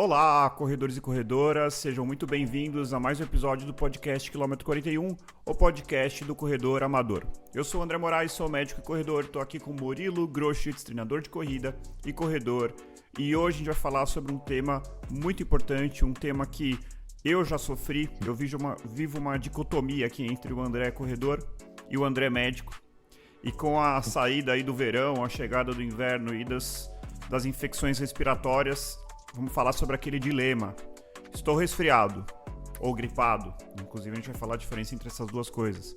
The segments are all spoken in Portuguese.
Olá, corredores e corredoras, sejam muito bem-vindos a mais um episódio do podcast Quilômetro 41, o podcast do corredor amador. Eu sou o André Moraes, sou médico e corredor, estou aqui com Murilo Groschitz, treinador de corrida e corredor, e hoje a gente vai falar sobre um tema muito importante, um tema que eu já sofri, eu vivo uma dicotomia aqui entre o André corredor e o André médico, e com a saída aí do verão, a chegada do inverno e das infecções respiratórias, vamos falar sobre aquele dilema. Estou resfriado ou gripado. Inclusive, a gente vai falar a diferença entre essas duas coisas.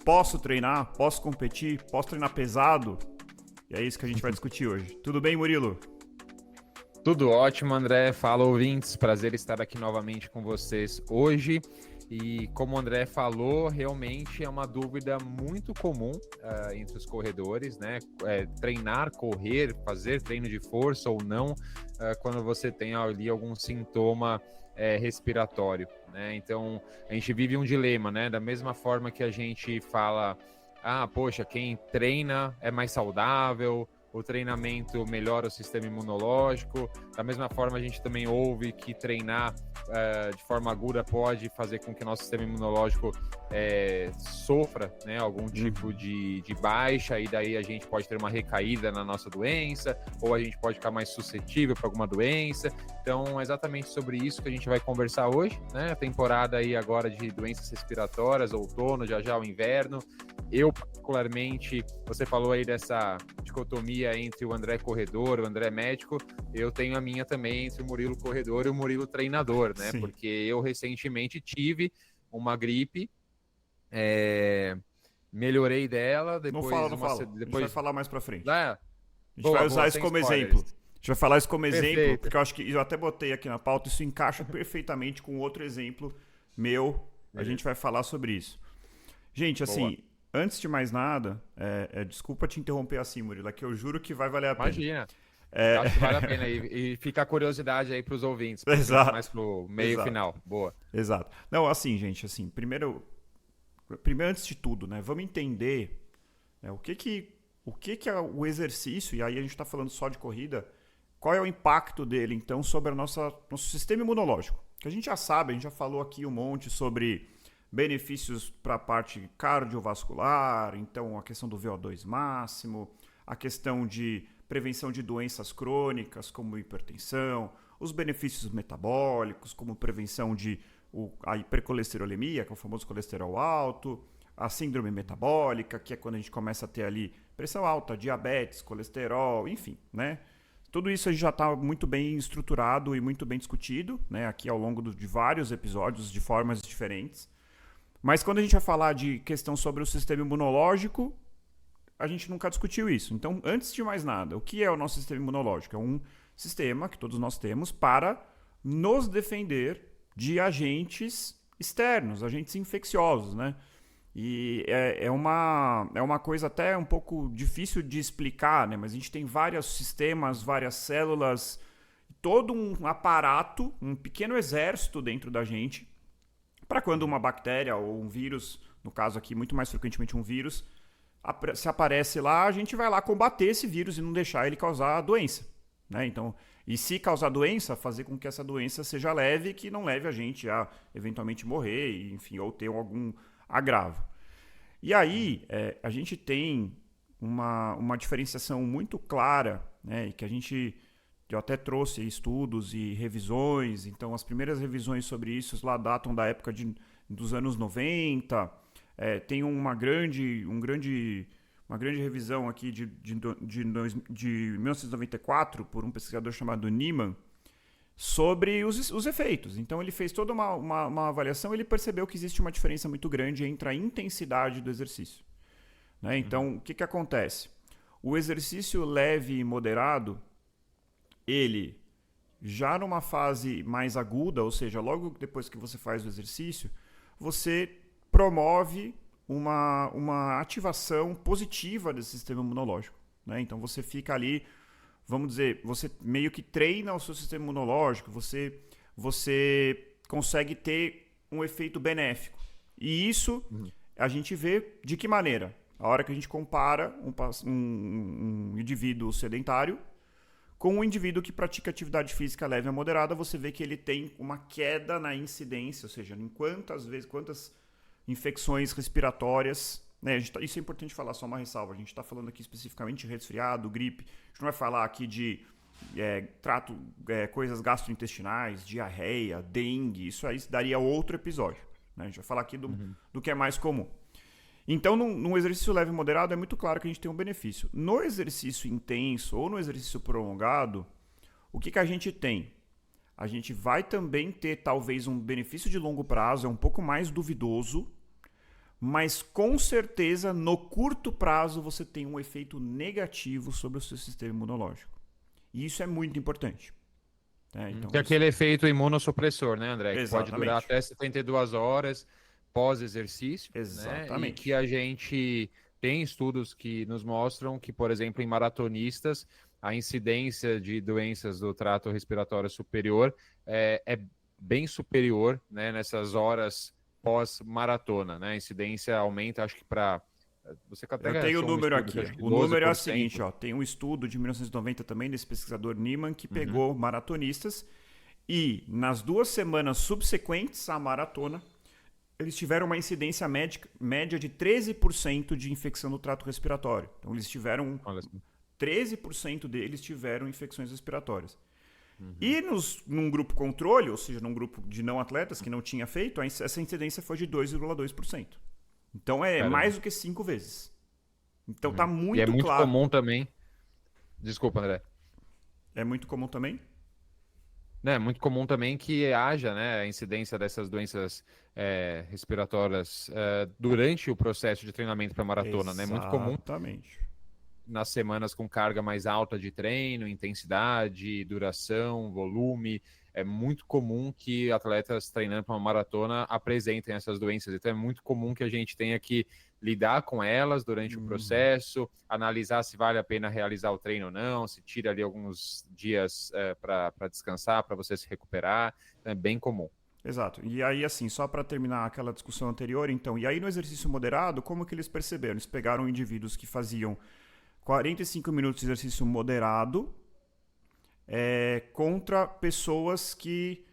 Posso treinar? Posso competir? Posso treinar pesado? E é isso que a gente vai discutir hoje. Tudo bem, Murilo? Tudo ótimo, André. Fala, ouvintes. Prazer estar aqui novamente com vocês hoje. E como o André falou, realmente é uma dúvida muito comum entre os corredores, né? Treinar, correr, fazer treino de força ou não, quando você tem ali algum sintoma respiratório, né? Então, a gente vive um dilema, né? Da mesma forma que a gente fala, poxa, quem treina é mais saudável, o treinamento melhora o sistema imunológico. Da mesma forma, a gente também ouve que treinar de forma aguda pode fazer com que nosso sistema imunológico sofra, né, algum tipo de baixa, e daí a gente pode ter uma recaída na nossa doença, ou a gente pode ficar mais suscetível para alguma doença. Então, é exatamente sobre isso que a gente vai conversar hoje, né? A temporada aí agora de doenças respiratórias, outono, já o inverno. Eu, particularmente, você falou aí dessa dicotomia entre o André corredor, o André médico. Eu tenho a minha também entre o Murilo corredor e o Murilo treinador, né? Sim. Porque eu recentemente tive uma gripe, melhorei dela, depois... Não fala. Depois... A gente vai falar mais pra frente. A gente vai usar isso como exemplo. A gente vai falar isso como Perfeito. exemplo, porque eu acho que eu até botei aqui na pauta, isso encaixa perfeitamente com outro exemplo meu. A gente vai falar sobre isso. Gente, assim... Boa. Antes de mais nada, desculpa te interromper assim, Murilo, que eu juro que vai valer a pena. Imagina. Acho que vale a pena. E fica a curiosidade aí para os ouvintes. Exato. Mais pro meio final. Boa. Exato. Não, assim, gente, assim, primeiro antes de tudo, né, vamos entender o que é o exercício, e aí a gente está falando só de corrida, qual é o impacto dele, então, sobre o nosso sistema imunológico. Que a gente já sabe, a gente já falou aqui um monte sobre... benefícios para a parte cardiovascular, então a questão do VO2 máximo, a questão de prevenção de doenças crônicas como hipertensão, os benefícios metabólicos como prevenção de a hipercolesterolemia, que é o famoso colesterol alto, a síndrome metabólica, que é quando a gente começa a ter ali pressão alta, diabetes, colesterol, enfim, né? Tudo isso a gente já está muito bem estruturado e muito bem discutido, né? Aqui ao longo de vários episódios de formas diferentes. Mas quando a gente vai falar de questão sobre o sistema imunológico, a gente nunca discutiu isso. Então, antes de mais nada, o que é o nosso sistema imunológico? É um sistema que todos nós temos para nos defender de agentes externos, agentes infecciosos, né? E é uma coisa até um pouco difícil de explicar, né? Mas a gente tem vários sistemas, várias células, todo um aparato, um pequeno exército dentro da gente, para quando uma bactéria ou um vírus, no caso aqui muito mais frequentemente um vírus, se aparece lá, a gente vai lá combater esse vírus e não deixar ele causar doença, né? Então, e se causar doença, fazer com que essa doença seja leve e que não leve a gente a eventualmente morrer, enfim, ou ter algum agravo. E aí, a gente tem uma diferenciação muito clara, né? E que eu até trouxe estudos e revisões, então as primeiras revisões sobre isso lá datam da época dos anos 90, tem uma grande revisão aqui de 1994 por um pesquisador chamado Niemann sobre os efeitos. Então ele fez toda uma avaliação e ele percebeu que existe uma diferença muito grande entre a intensidade do exercício, né? Então, o que acontece? O exercício leve e moderado, ele já numa fase mais aguda, ou seja, logo depois que você faz o exercício, você promove uma ativação positiva desse sistema imunológico, né? Então você fica ali, vamos dizer, você meio que treina o seu sistema imunológico, você consegue ter um efeito benéfico. E isso a gente vê de que maneira? A hora que a gente compara um indivíduo sedentário Com o indivíduo que pratica atividade física leve a moderada, você vê que ele tem uma queda na incidência, ou seja, em quantas infecções respiratórias, né? Isso é importante falar, só uma ressalva. A gente está falando aqui especificamente de resfriado, gripe. A gente não vai falar aqui de coisas gastrointestinais, diarreia, dengue. Isso aí daria outro episódio, né? A gente vai falar aqui do que é mais comum. Então, no exercício leve e moderado, é muito claro que a gente tem um benefício. No exercício intenso ou no exercício prolongado, o que a gente tem? A gente vai também ter, talvez, um benefício de longo prazo, é um pouco mais duvidoso, mas com certeza, no curto prazo, você tem um efeito negativo sobre o seu sistema imunológico. E isso é muito importante. Então, que é aquele efeito imunossupressor, né, André? Que pode durar até 72 horas pós-exercício. Exatamente. Né? E que a gente tem estudos que nos mostram que, por exemplo, em maratonistas, a incidência de doenças do trato respiratório superior é bem superior, né, nessas horas pós-maratona. Né? A incidência aumenta, acho que para... Eu tenho o número aqui. O número é o seguinte, tem um estudo de 1990 também, desse pesquisador Niemann, que pegou maratonistas e nas 2 semanas subsequentes à maratona, eles tiveram uma incidência média de 13% de infecção do trato respiratório. Então, eles tiveram... 13% deles tiveram infecções respiratórias. E num grupo controle, ou seja, num grupo de não atletas que não tinha feito, essa incidência foi de 2,2%. Então, mais do que 5 vezes. Então, tá muito claro. E é muito comum também... Desculpa, André. É muito comum também? É muito comum também que haja, né, a incidência dessas doenças respiratórias durante o processo de treinamento para maratona. Né? É muito comum nas semanas com carga mais alta de treino, intensidade, duração, volume. É muito comum que atletas treinando para uma maratona apresentem essas doenças. Então é muito comum que a gente tenha que lidar com elas durante o processo, analisar se vale a pena realizar o treino ou não, se tira ali alguns dias para descansar, para você se recuperar. Então é bem comum. Exato. E aí, assim, só para terminar aquela discussão anterior, então, e aí no exercício moderado, como que eles perceberam? Eles pegaram indivíduos que faziam 45 minutos de exercício moderado contra pessoas que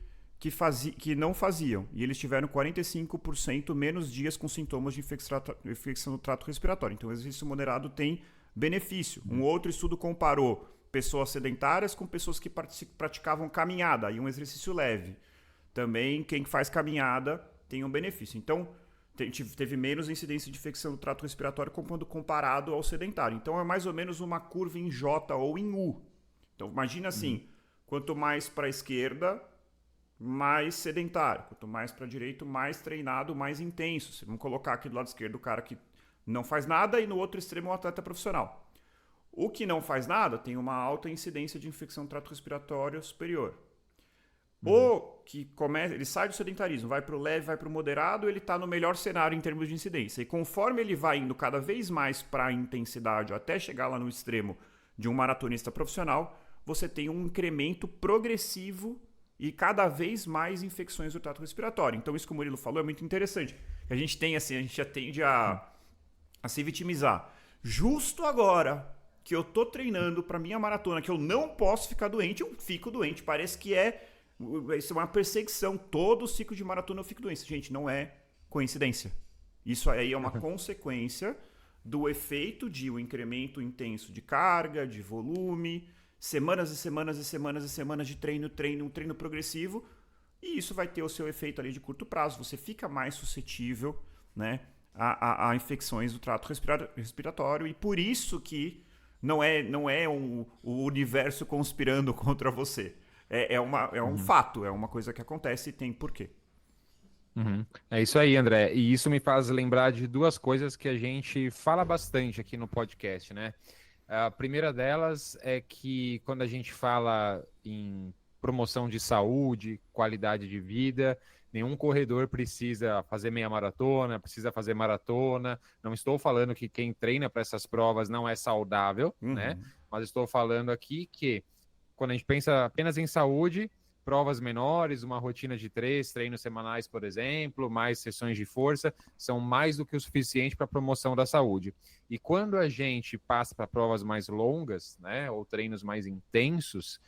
não faziam. E eles tiveram 45% menos dias com sintomas de infecção do trato respiratório. Então, o exercício moderado tem benefício. Um outro estudo comparou pessoas sedentárias com pessoas que praticavam caminhada e um exercício leve. Também, quem faz caminhada tem um benefício. Então, teve menos incidência de infecção do trato respiratório quando comparado ao sedentário. Então, é mais ou menos uma curva em J ou em U. Então, imagina assim, quanto mais para a esquerda, mais sedentário. Quanto mais para a direita, mais treinado, mais intenso. Vamos colocar aqui do lado esquerdo o cara que não faz nada e no outro extremo o atleta profissional. O que não faz nada tem uma alta incidência de infecção do trato respiratório superior. O que ele sai do sedentarismo, vai para o leve, vai para o moderado, ele está no melhor cenário em termos de incidência. E conforme ele vai indo cada vez mais para a intensidade, até chegar lá no extremo de um maratonista profissional, você tem um incremento progressivo e cada vez mais infecções do trato respiratório. Então, isso que o Murilo falou é muito interessante. A gente tem assim, a gente tende a se vitimizar. Justo agora que eu tô treinando para minha maratona, que eu não posso ficar doente, eu fico doente. Parece que isso é uma perseguição. Todo ciclo de maratona eu fico doente. Gente, não é coincidência. Isso aí é uma consequência do efeito de um incremento intenso de carga, de volume, semanas e semanas e semanas e semanas de treino, um treino progressivo, e isso vai ter o seu efeito ali de curto prazo. Você fica mais suscetível, né, a infecções do trato respiratório, e por isso que não é o universo conspirando contra você. É um fato, é uma coisa que acontece e tem porquê. É isso aí, André. E isso me faz lembrar de 2 coisas que a gente fala bastante aqui no podcast, né? A primeira delas é que quando a gente fala em promoção de saúde, qualidade de vida, nenhum corredor precisa fazer meia maratona, precisa fazer maratona. Não estou falando que quem treina para essas provas não é saudável, né? Mas estou falando aqui que quando a gente pensa apenas em saúde, provas menores, uma rotina de 3 treinos semanais, por exemplo, mais sessões de força, são mais do que o suficiente para a promoção da saúde. E quando a gente passa para provas mais longas, né, ou treinos mais intensos,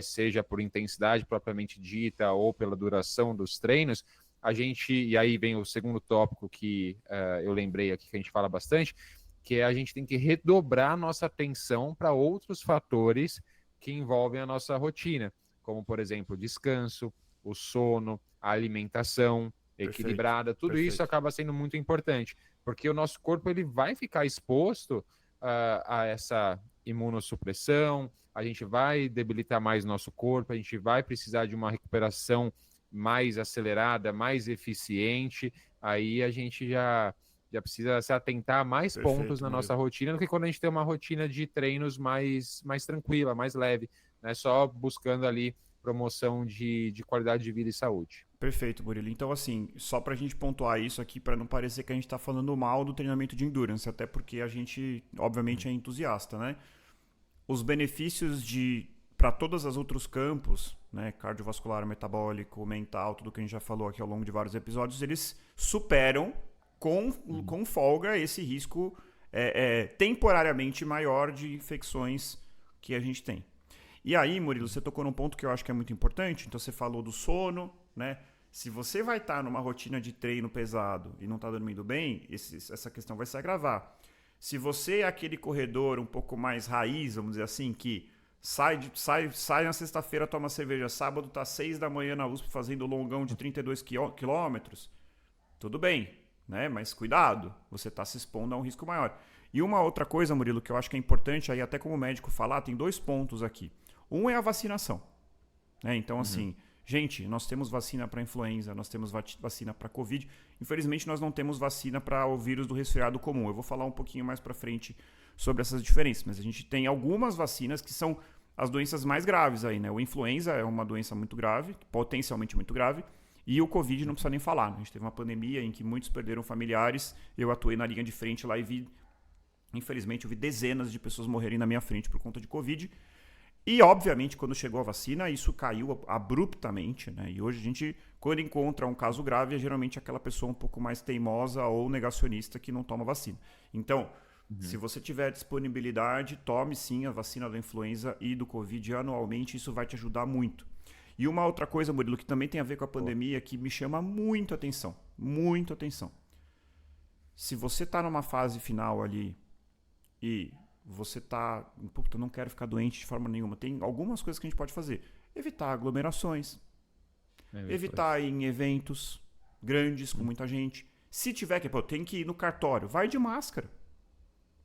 seja por intensidade propriamente dita ou pela duração dos treinos, a gente, e aí vem o segundo tópico que eu lembrei aqui que a gente fala bastante, que é a gente tem que redobrar nossa atenção para outros fatores que envolvem a nossa rotina, como, por exemplo, o descanso, o sono, a alimentação Perfeito, equilibrada, tudo isso perfeito. acaba sendo muito importante, porque o nosso corpo ele vai ficar exposto a essa imunossupressão, a gente vai debilitar mais nosso corpo, a gente vai precisar de uma recuperação mais acelerada, mais eficiente, aí a gente já precisa se atentar a mais pontos Perfeito, na nossa Murilo. rotina do que quando a gente tem uma rotina de treinos mais tranquila, mais leve, né? Só buscando ali promoção de qualidade de vida e saúde. Perfeito, Murilo. Então, assim, só pra gente pontuar isso aqui, pra não parecer que a gente tá falando mal do treinamento de endurance, até porque a gente, obviamente, é entusiasta, né? Os benefícios de para todos os outros campos, né, cardiovascular, metabólico, mental, tudo que a gente já falou aqui ao longo de vários episódios, eles superam com folga esse risco temporariamente maior de infecções que a gente tem. E aí, Murilo, você tocou num ponto que eu acho que é muito importante. Então, você falou do sono, né? Se você vai estar numa rotina de treino pesado e não está dormindo bem, essa questão vai se agravar. Se você é aquele corredor um pouco mais raiz, vamos dizer assim, que sai na sexta-feira, toma cerveja, sábado tá 6 da manhã na USP fazendo longão de 32 quilômetros, tudo bem, né? Mas cuidado, você está se expondo a um risco maior. E uma outra coisa, Murilo, que eu acho que é importante aí até como médico falar, tem 2 pontos aqui. Um é a vacinação, né? Então, Uhum. assim, gente, nós temos vacina para influenza, nós temos vacina para Covid. Infelizmente, nós não temos vacina para o vírus do resfriado comum. Eu vou falar um pouquinho mais para frente sobre essas diferenças, mas a gente tem algumas vacinas que são as doenças mais graves aí, né? O influenza é uma doença muito grave, potencialmente muito grave, e o Covid não precisa nem falar, né? A gente teve uma pandemia em que muitos perderam familiares, eu atuei na linha de frente lá e vi, infelizmente, eu vi dezenas de pessoas morrerem na minha frente por conta de Covid. E, obviamente, quando chegou a vacina, isso caiu abruptamente, né? E hoje a gente, quando encontra um caso grave, é geralmente aquela pessoa um pouco mais teimosa ou negacionista que não toma vacina. Então, se você tiver disponibilidade, tome sim a vacina da influenza e do Covid anualmente, isso vai te ajudar muito. E uma outra coisa, Murilo, que também tem a ver com a Pô. pandemia, que me chama muito atenção, muito atenção. Se você está numa fase final ali e você tá, puta, não quero ficar doente de forma nenhuma, tem algumas coisas que a gente pode fazer. Evitar aglomerações, evitar ir em eventos grandes com muita gente. Se tiver que, pô, tem que ir no cartório, vai de máscara.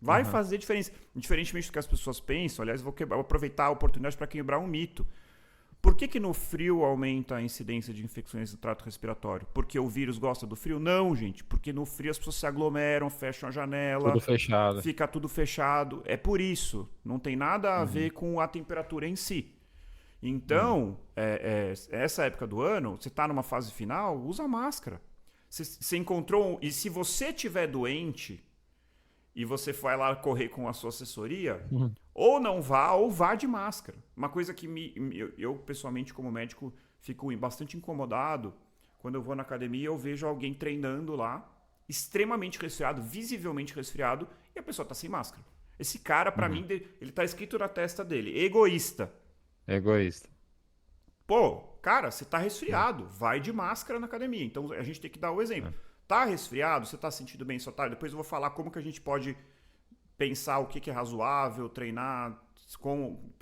Vai Uhum. fazer diferença. Diferentemente do que as pessoas pensam, aliás, vou aproveitar a oportunidade para quebrar um mito. Por que no frio aumenta a incidência de infecções do trato respiratório? Porque o vírus gosta do frio? Não, gente. Porque no frio as pessoas se aglomeram, fecham a Tudo janela, fechado. fica tudo fechado. É por isso. Não tem nada a Uhum. ver com a temperatura em si. Uhum. Então, essa época do ano, você está numa fase final, usa máscara. Você encontrou. E se você tiver doente e você vai lá correr com a sua assessoria, Uhum. ou não vá, ou vá de máscara. Uma coisa que eu pessoalmente, como médico, fico bastante incomodado quando eu vou na academia e eu vejo alguém treinando lá, extremamente resfriado, visivelmente resfriado, e a pessoa está sem máscara. Esse cara, para Uhum. mim, ele tá escrito na testa dele, egoísta. Egoísta. Pô, cara, você tá resfriado, vai de máscara na academia. Então a gente tem que dar o exemplo. Tá resfriado, você tá sentindo bem sua tarde? Depois eu vou falar como que a gente pode pensar o que é razoável, treinar, se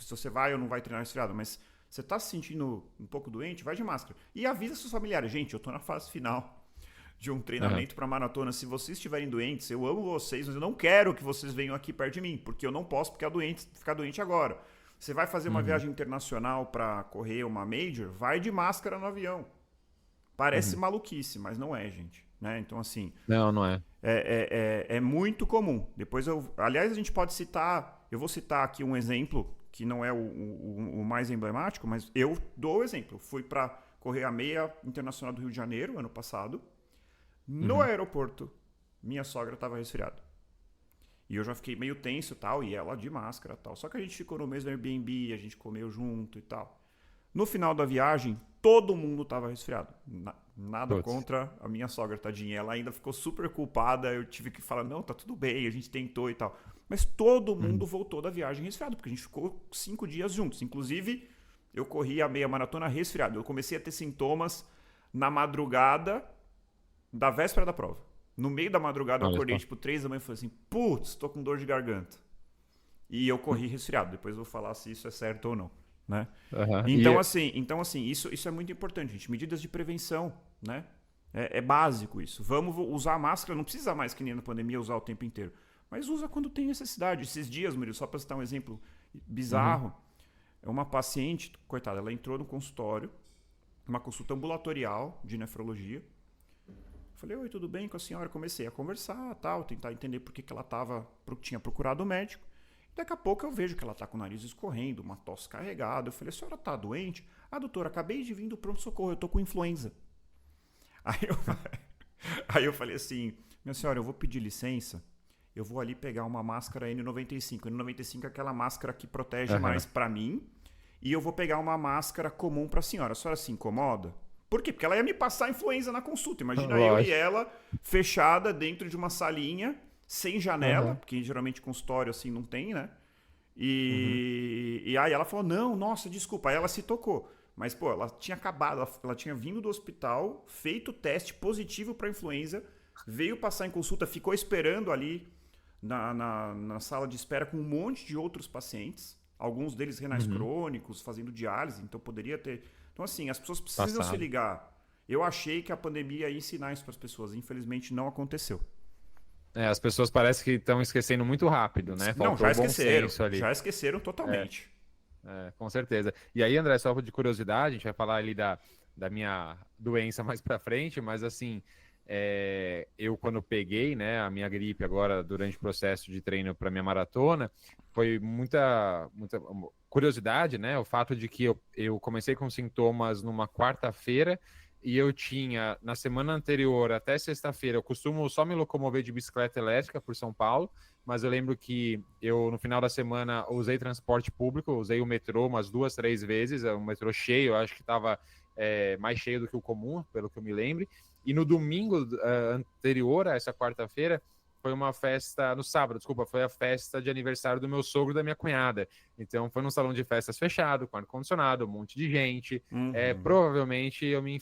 você vai ou não vai treinar resfriado, mas você tá se sentindo um pouco doente, vai de máscara. E avisa seus familiares, gente, eu tô na fase final de um Uhum. treinamento para maratona. Se vocês estiverem doentes, eu amo vocês, mas eu não quero que vocês venham aqui perto de mim, porque eu não posso ficar doente agora. Você vai fazer uma Uhum. viagem internacional para correr uma major, vai de máscara no avião. Parece Uhum. maluquice, mas não é, gente. Né? Então, assim, Não, não é. é muito comum. Depois aliás, a gente pode citar. Eu vou citar aqui um exemplo que não é o mais emblemático, mas eu dou o exemplo. Fui para correr a meia internacional do Rio de Janeiro ano passado. No Uhum. aeroporto, minha sogra estava resfriada. E eu já fiquei meio tenso e tal, e ela de máscara e tal. Só que a gente ficou no mesmo Airbnb, a gente comeu junto e tal. No final da viagem, todo mundo tava resfriado. Nada Putz. contra a minha sogra, tadinha. Ela ainda ficou super culpada. Eu tive que falar, não, tá tudo bem, a gente tentou e tal. Mas todo mundo voltou da viagem resfriado, porque a gente ficou 5 dias juntos. Inclusive, eu corri a meia maratona resfriado. Eu comecei a ter sintomas na madrugada da véspera da prova. No meio da madrugada, eu Olha acordei só. tipo 3 da manhã e falei assim, putz, tô com dor de garganta. E eu corri resfriado. Depois eu vou falar se isso é certo ou não, né? Aham. Então, assim, isso é muito importante, gente. Medidas de prevenção, né? É básico isso. Vamos usar máscara, não precisa mais que nem na pandemia usar o tempo inteiro. Mas usa quando tem necessidade. Esses dias, Murilo, só para citar um exemplo bizarro, é uma paciente, coitada, ela entrou no consultório, uma consulta ambulatorial de nefrologia. Falei, oi, tudo bem com a senhora? Comecei a conversar, tal, tentar entender por que ela tinha procurado o médico. Daqui a pouco eu vejo que ela tá com o nariz escorrendo, uma tosse carregada. Eu falei, a senhora tá doente? Ah, doutora, acabei de vir do pronto-socorro, eu tô com influenza. Aí eu, aí eu falei assim, minha senhora, eu vou pedir licença, eu vou ali pegar uma máscara N95. N95 é aquela máscara que protege mais pra mim, e eu vou pegar uma máscara comum pra senhora. A senhora se incomoda? Por quê? Porque ela ia me passar influenza na consulta. Imagina eu e Lógico. ela fechada dentro de uma salinha, sem janela, porque geralmente consultório assim não tem, né? E aí ela falou, não, nossa, desculpa. Aí ela se tocou. Mas, pô, ela tinha acabado, ela tinha vindo do hospital, feito o teste positivo para influenza, veio passar em consulta, ficou esperando ali na sala de espera com um monte de outros pacientes, alguns deles renais crônicos, fazendo diálise, então poderia ter... Então, assim, as pessoas precisam se Passado. ligar. Eu achei que a pandemia ia ensinar isso para as pessoas, infelizmente não aconteceu. As pessoas parecem que estão esquecendo muito rápido, né? Não, Faltou o bom senso ali. já esqueceram totalmente. Com certeza. E aí, André, só de curiosidade, a gente vai falar ali da minha doença mais pra frente, mas assim, eu quando peguei, né, a minha gripe agora durante o processo de treino para minha maratona, foi muita curiosidade, né? O fato de que eu comecei com sintomas numa quarta-feira e eu tinha, na semana anterior até sexta-feira, eu costumo só me locomover de bicicleta elétrica por São Paulo, mas eu lembro que eu, no final da semana, usei transporte público, usei o metrô umas 2, 3 vezes, o metrô cheio, eu acho que estava mais cheio do que o comum, pelo que eu me lembre, e no domingo anterior a essa quarta-feira, foi uma festa, no sábado, desculpa, foi a festa de aniversário do meu sogro e da minha cunhada. Então foi num salão de festas fechado, com ar-condicionado, um monte de gente. Provavelmente eu me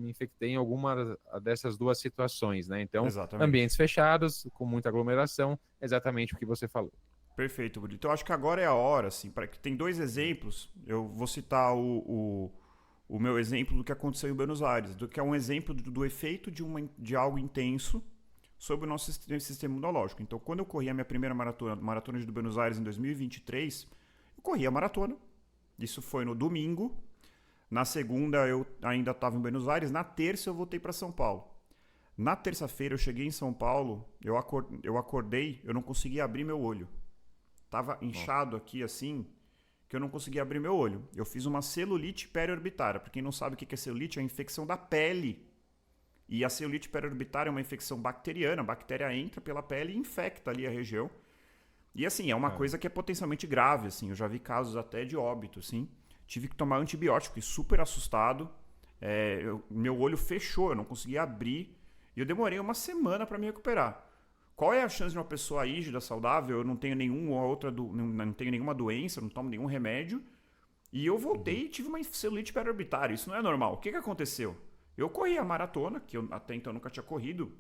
infectei em alguma dessas duas situações, né? Então, Exatamente. ambientes fechados, com muita aglomeração, exatamente o que você falou. Perfeito, Brito. Então, eu acho que agora é a hora, assim, para que tem 2 exemplos. Eu vou citar o meu exemplo do que aconteceu em Buenos Aires, do que é um exemplo do efeito de algo intenso sobre o nosso sistema imunológico. Então, quando eu corri a minha primeira maratona de Buenos Aires em 2023, eu corri a maratona. Isso foi no domingo. Na segunda eu ainda estava em Buenos Aires. Na terça eu voltei para São Paulo. Na terça-feira eu cheguei em São Paulo, eu acordei, eu não conseguia abrir meu olho. Tava inchado aqui assim, que eu não conseguia abrir meu olho. Eu fiz uma celulite periorbitária. Para quem não sabe o que é celulite, é a infecção da pele. E a celulite periorbitária é uma infecção bacteriana. A bactéria entra pela pele e infecta ali a região. E assim, é uma coisa que é potencialmente grave, assim. Eu já vi casos até de óbito, assim. Tive que tomar antibiótico, fiquei super assustado. Meu olho fechou, eu não conseguia abrir. E eu demorei uma semana para me recuperar. Qual é a chance de uma pessoa rígida, saudável? Eu não tenho não tenho nenhuma doença, não tomo nenhum remédio. E eu voltei e tive uma celulite periorbitária. Isso não é normal. O que aconteceu? Eu corri a maratona, que eu até então nunca tinha corrido.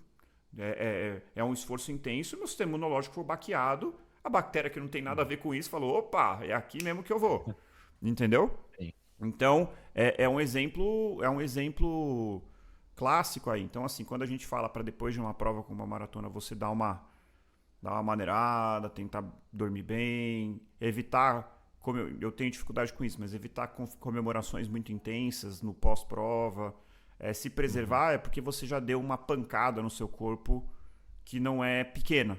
É um esforço intenso. Meu sistema imunológico foi baqueado. A bactéria que não tem nada a ver com isso falou: opa, é aqui mesmo que eu vou. Entendeu? Sim. Então, é um exemplo clássico aí. Então, assim, quando a gente fala para depois de uma prova como uma maratona, você dar uma maneirada, tentar dormir bem, evitar, como eu tenho dificuldade com isso, mas evitar comemorações muito intensas no pós-prova, se preservar é porque você já deu uma pancada no seu corpo que não é pequena.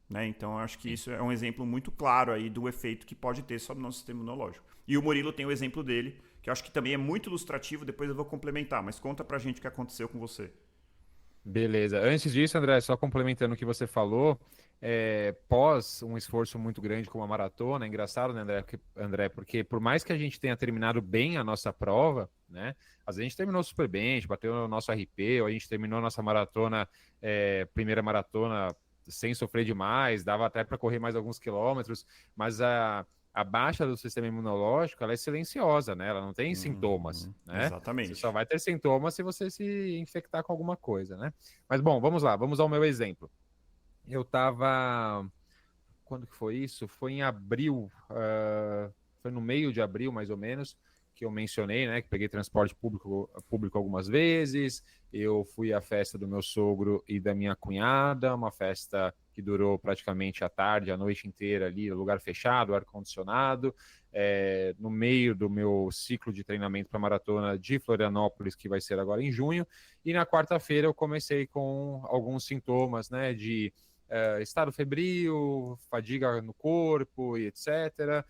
Né? Então, eu acho que isso é um exemplo muito claro aí do efeito que pode ter sobre o nosso sistema imunológico. E o Murilo tem o exemplo dele, que eu acho que também é muito ilustrativo, depois eu vou complementar, mas conta pra gente o que aconteceu com você. Beleza. Antes disso, André, só complementando o que você falou, pós um esforço muito grande como a maratona, é engraçado, né, André, porque por mais que a gente tenha terminado bem a nossa prova, né, às vezes a gente terminou super bem, a gente bateu o nosso RP, ou a gente terminou a nossa maratona, primeira maratona, sem sofrer demais, dava até para correr mais alguns quilômetros, mas a baixa do sistema imunológico, ela é silenciosa, né? Ela não tem sintomas, né? Você só Exatamente. vai ter sintomas se você se infectar com alguma coisa, né? Mas bom, vamos lá, vamos ao meu exemplo. Eu tava. Quando que foi isso? Foi em abril, foi no meio de abril, mais ou menos, que eu mencionei, né? Que peguei transporte público algumas vezes. Eu fui à festa do meu sogro e da minha cunhada, uma festa que durou praticamente a tarde, a noite inteira ali, lugar fechado, ar-condicionado. No meio do meu ciclo de treinamento para maratona de Florianópolis, que vai ser agora em junho. E na quarta-feira eu comecei com alguns sintomas, né? De estado febril, fadiga no corpo e etc.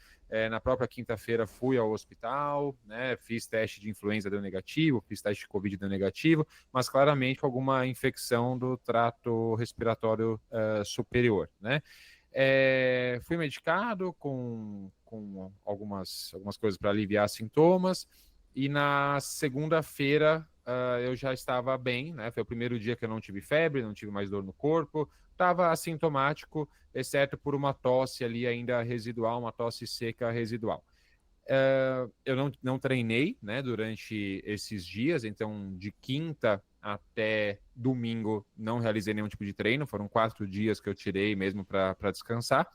Na própria quinta-feira fui ao hospital, né, fiz teste de influenza, deu negativo, fiz teste de Covid, deu negativo, mas claramente alguma infecção do trato respiratório superior, né? Fui medicado com algumas coisas para aliviar sintomas, e na segunda-feira eu já estava bem, né? Foi o primeiro dia que eu não tive febre, não tive mais dor no corpo, estava assintomático, exceto por uma tosse ali ainda residual, uma tosse seca residual. Eu não treinei, né, durante esses dias, então de quinta até domingo não realizei nenhum tipo de treino, foram 4 dias que eu tirei mesmo para descansar.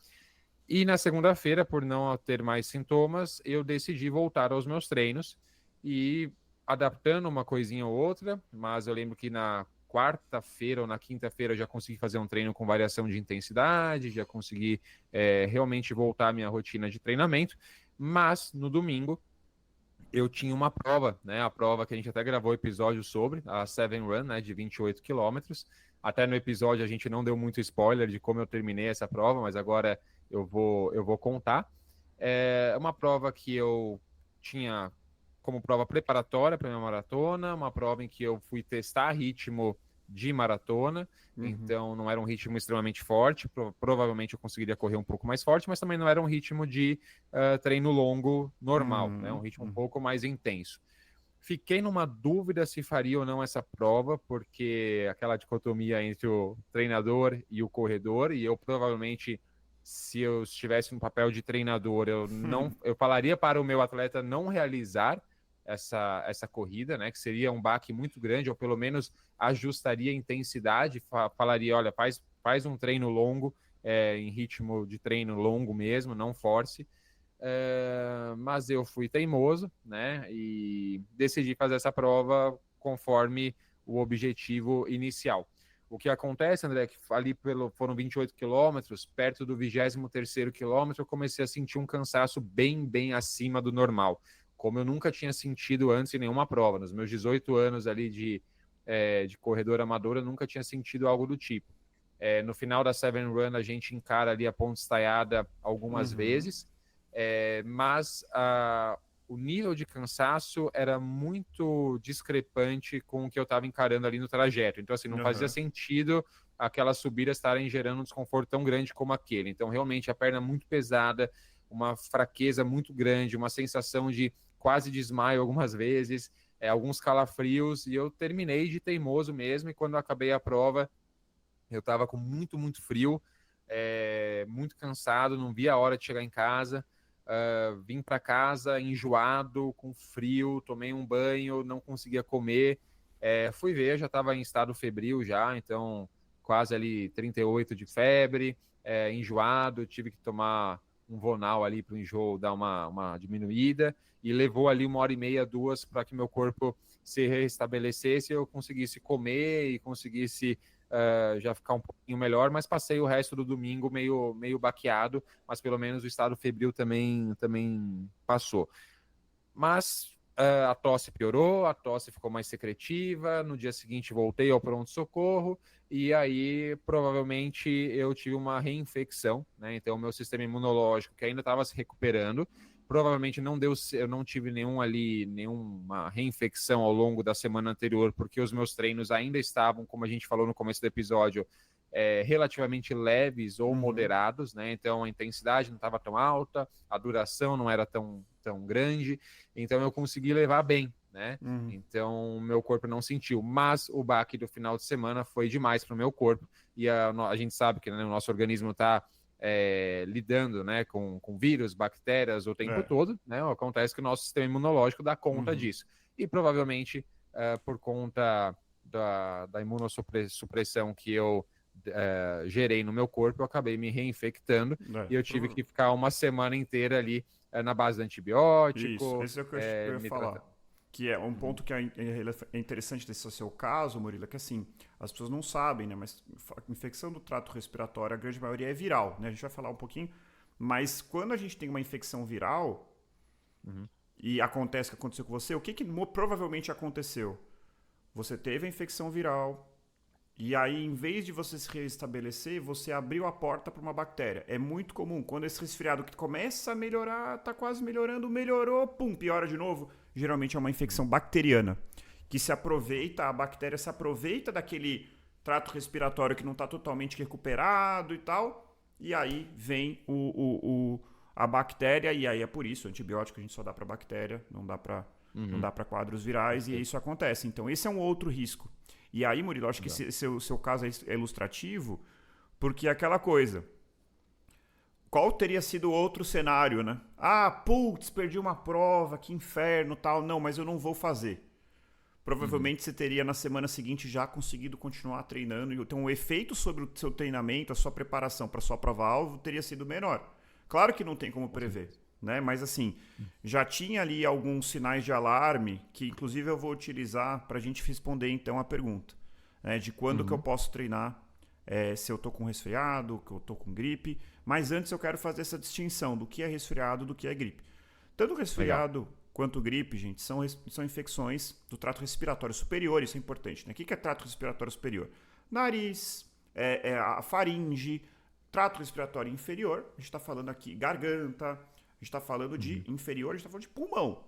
E na segunda-feira, por não ter mais sintomas, eu decidi voltar aos meus treinos e adaptando uma coisinha ou outra, mas eu lembro que na quarta-feira ou na quinta-feira eu já consegui fazer um treino com variação de intensidade, já consegui realmente voltar à minha rotina de treinamento, mas no domingo eu tinha uma prova, né? A prova que a gente até gravou episódio sobre, a Seven Run, né? De 28 quilômetros. Até no episódio a gente não deu muito spoiler de como eu terminei essa prova, mas agora eu vou contar. É uma prova que eu tinha como prova preparatória para minha maratona, uma prova em que eu fui testar ritmo de maratona, Uhum. então não era um ritmo extremamente forte, provavelmente eu conseguiria correr um pouco mais forte, mas também não era um ritmo de treino longo normal, né? Um Uhum. ritmo um Uhum. pouco mais intenso. Fiquei numa dúvida se faria ou não essa prova, porque aquela dicotomia entre o treinador e o corredor, e eu provavelmente, se eu estivesse no papel de treinador, eu falaria para o meu atleta não realizar essa corrida, né? Que seria um baque muito grande, ou pelo menos ajustaria a intensidade, falaria, olha, faz um treino longo, em ritmo de treino longo mesmo, não force. Mas eu fui teimoso, né? E decidi fazer essa prova conforme o objetivo inicial. O que acontece, André, é que ali foram 28 quilômetros, perto do 23º quilômetro, eu comecei a sentir um cansaço bem acima do normal, como eu nunca tinha sentido antes em nenhuma prova. Nos meus 18 anos ali de corredor amador, eu nunca tinha sentido algo do tipo. No final da Seven Run, a gente encara ali a ponte estaiada algumas Uhum. vezes, mas o nível de cansaço era muito discrepante com o que eu estava encarando ali no trajeto. Então, assim, não fazia Uhum. sentido aquelas subidas estarem gerando um desconforto tão grande como aquele. Então, realmente, a perna muito pesada, uma fraqueza muito grande, uma sensação de quase desmaio algumas vezes, alguns calafrios, e eu terminei de teimoso mesmo, e quando eu acabei a prova, eu estava com muito frio, muito cansado, não via a hora de chegar em casa. Vim para casa enjoado, com frio, tomei um banho, não conseguia comer. Fui ver, já estava em estado febril já, então quase ali 38 de febre, enjoado, tive que tomar um Vonal ali para o enjoo dar uma diminuída, e levou ali 1h30, 2 para que meu corpo se restabelecesse, eu conseguisse comer e conseguisse já ficar um pouquinho melhor, mas passei o resto do domingo meio baqueado, mas pelo menos o estado febril também passou. Mas a tosse piorou, a tosse ficou mais secretiva, no dia seguinte voltei ao pronto-socorro, e aí provavelmente eu tive uma reinfecção, né? Então o meu sistema imunológico, que ainda estava se recuperando, Provavelmente eu não tive nenhuma reinfecção ao longo da semana anterior, porque os meus treinos ainda estavam, como a gente falou no começo do episódio, relativamente leves ou moderados, né? Então a intensidade não estava tão alta, a duração não era tão grande, então eu consegui levar bem, né? Então meu corpo não sentiu, mas o baque do final de semana foi demais para o meu corpo, e a gente sabe que, né, o nosso organismo está lidando, né, com vírus, bactérias o tempo todo, né? Acontece que o nosso sistema imunológico dá conta disso, e provavelmente por conta da imunossupressão que eu gerei no meu corpo, eu acabei me reinfectando, e eu tive que ficar uma semana inteira ali na base de antibiótico. Isso, esse é o que eu ia falar. Que é um ponto que é interessante desse seu caso, Murilo, que assim, as pessoas não sabem, né? Mas a infecção do trato respiratório, a grande maioria é viral, né? A gente vai falar um pouquinho, mas quando a gente tem uma infecção viral e acontece o que aconteceu com você, o que provavelmente aconteceu? Você teve a infecção viral, e aí, em vez de você se restabelecer, você abriu a porta para uma bactéria. É muito comum, quando esse resfriado que começa a melhorar, tá quase melhorando, melhorou, pum, piora de novo. Geralmente é uma infecção bacteriana, que se aproveita, a bactéria se aproveita daquele trato respiratório que não está totalmente recuperado e tal, e aí vem a bactéria, e aí é por isso, o antibiótico a gente só dá para bactéria, não dá para quadros virais, e isso acontece. Então, esse é um outro risco. E aí, Murilo, acho que seu caso é ilustrativo, porque é aquela coisa. Qual teria sido o outro cenário, né? Ah, putz, perdi uma prova, que inferno, tal. Não, mas eu não vou fazer. Provavelmente você teria na semana seguinte já conseguido continuar treinando. Então, o efeito sobre o seu treinamento, a sua preparação para a sua prova-alvo teria sido menor. Claro que não tem como prever, né? Mas assim, já tinha ali alguns sinais de alarme que inclusive eu vou utilizar para a gente responder então a pergunta, né, de quando que eu posso treinar, se eu tô com resfriado, que eu tô com gripe. Mas antes eu quero fazer essa distinção do que é resfriado do que é gripe. Tanto resfriado quanto gripe, gente, são infecções do trato respiratório superior. Isso é importante, né? O que é trato respiratório superior? Nariz, a faringe. Trato respiratório inferior, a gente está falando aqui garganta, a gente está falando de inferior, a gente está falando de pulmão.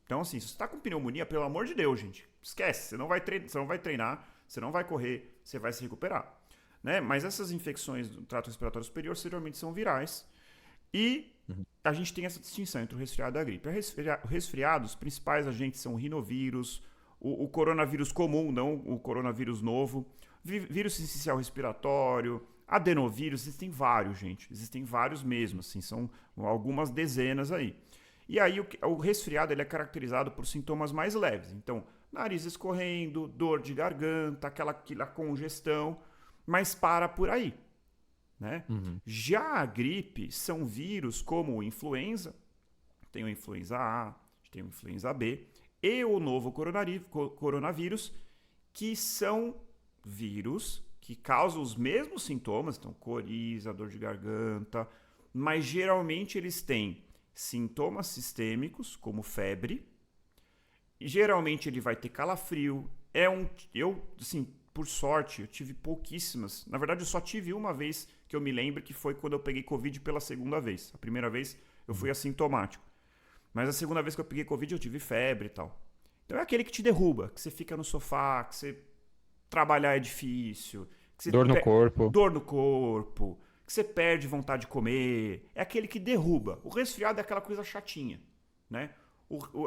Então, assim, se você está com pneumonia, pelo amor de Deus, gente, esquece. Você não vai treinar, você não vai correr, você vai se recuperar, né? Mas essas infecções do trato respiratório superior geralmente são virais. E a gente tem essa distinção entre o resfriado e a gripe. O resfriado, os principais agentes são o rinovírus, o coronavírus comum, não o coronavírus novo, vírus sincicial respiratório, adenovírus. Existem vários, gente. Existem vários mesmo, assim, são algumas dezenas aí. E aí o resfriado ele é caracterizado por sintomas mais leves. Então, nariz escorrendo, dor de garganta, aquela congestão, mas para por aí, né? Já a gripe são vírus como o influenza, tem o influenza A, tem o influenza B e o novo coronavírus, que são vírus que causam os mesmos sintomas, então coriza, dor de garganta, mas geralmente eles têm sintomas sistêmicos, como febre, e geralmente ele vai ter calafrio. Eu, assim, por sorte, eu tive pouquíssimas. Na verdade, eu só tive uma vez que eu me lembro, que foi quando eu peguei Covid pela segunda vez. A primeira vez eu fui assintomático. Mas a segunda vez que eu peguei Covid, eu tive febre e tal. Então é aquele que te derruba, que você fica no sofá, que você trabalhar é difícil. Dor no corpo. Dor no corpo, que você perde vontade de comer. É aquele que derruba. O resfriado é aquela coisa chatinha, né?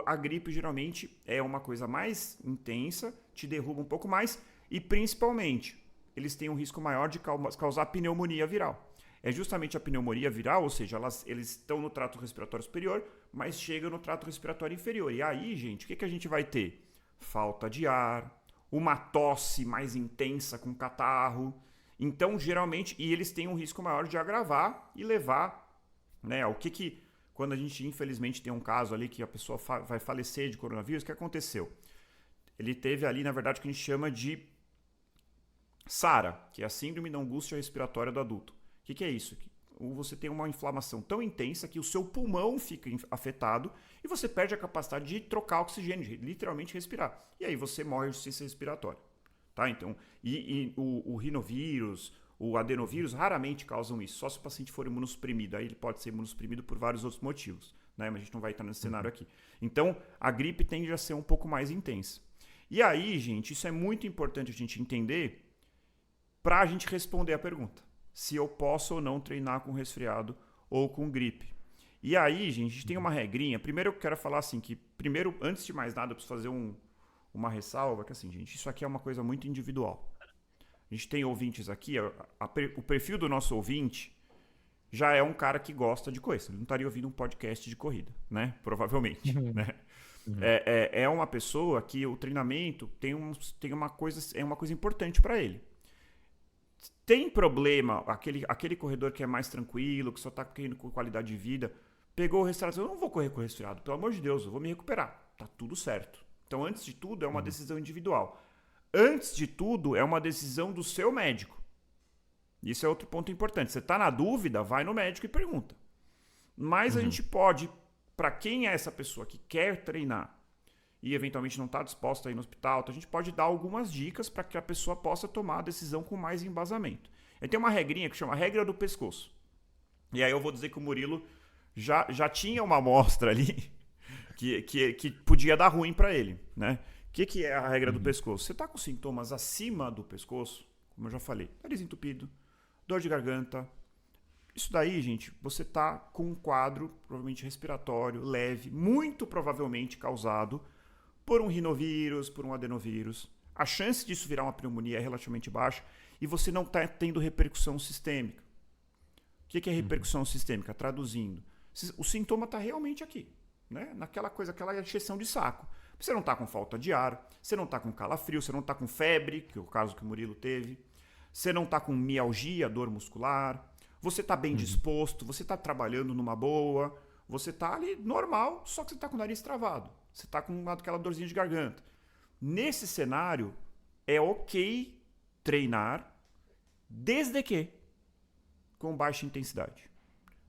A gripe geralmente é uma coisa mais intensa, te derruba um pouco mais e principalmente eles têm um risco maior de causar pneumonia viral. É justamente a pneumonia viral, ou seja, eles estão no trato respiratório superior, mas chegam no trato respiratório inferior. E aí, gente, o que a gente vai ter? Falta de ar, uma tosse mais intensa com catarro. Então, geralmente, e eles têm um risco maior de agravar e levar, né, ao que quando a gente, infelizmente, tem um caso ali que a pessoa vai falecer de coronavírus, o que aconteceu? Ele teve ali, na verdade, o que a gente chama de SARA, que é a Síndrome da Angústia Respiratória do Adulto. O que é isso? Você tem uma inflamação tão intensa que o seu pulmão fica afetado e você perde a capacidade de trocar oxigênio, de literalmente respirar. E aí você morre de insuficiência respiratória. Tá? Então, o rinovírus, o adenovírus raramente causam isso, só se o paciente for imunossuprimido. Aí ele pode ser imunossuprimido por vários outros motivos, né? Mas a gente não vai estar nesse cenário aqui. Então, a gripe tende a ser um pouco mais intensa. E aí, gente, isso é muito importante a gente entender para a gente responder a pergunta. Se eu posso ou não treinar com resfriado ou com gripe. E aí, gente, a gente tem uma regrinha. Primeiro eu quero falar assim, que primeiro, antes de mais nada, eu preciso fazer uma ressalva, que assim, gente, isso aqui é uma coisa muito individual. A gente tem ouvintes aqui, o perfil do nosso ouvinte já é um cara que gosta de coisa. Ele não estaria ouvindo um podcast de corrida, né? Provavelmente, né? É uma pessoa que o treinamento tem uma coisa, é uma coisa importante para ele. Tem problema, aquele corredor que é mais tranquilo, que só está querendo com qualidade de vida, pegou o resfriado, eu não vou correr com o resfriado, pelo amor de Deus, eu vou me recuperar. Tá tudo certo. Então, antes de tudo, é uma decisão individual. Antes de tudo, é uma decisão do seu médico. Isso é outro ponto importante. Você está na dúvida, vai no médico e pergunta. Mas a gente pode, para quem é essa pessoa que quer treinar e eventualmente não está disposta a ir no hospital, a gente pode dar algumas dicas para que a pessoa possa tomar a decisão com mais embasamento. Aí tem uma regrinha que chama regra do pescoço. E aí eu vou dizer que o Murilo já tinha uma amostra ali que podia dar ruim para ele, né? O que é a regra do pescoço? Você está com sintomas acima do pescoço, como eu já falei, nariz entupido, dor de garganta. Isso daí, gente, você está com um quadro provavelmente respiratório leve, muito provavelmente causado por um rinovírus, por um adenovírus. A chance disso virar uma pneumonia é relativamente baixa e você não está tendo repercussão sistêmica. O que é repercussão sistêmica? Traduzindo, o sintoma está realmente aqui, né? Naquela coisa, aquela encheção de saco. Você não está com falta de ar, você não está com calafrio, você não está com febre, que é o caso que o Murilo teve, você não está com mialgia, dor muscular, você está bem disposto, você está trabalhando numa boa, você está ali normal, só que você está com o nariz travado, você está com aquela dorzinha de garganta. Nesse cenário, é ok treinar, desde que com baixa intensidade.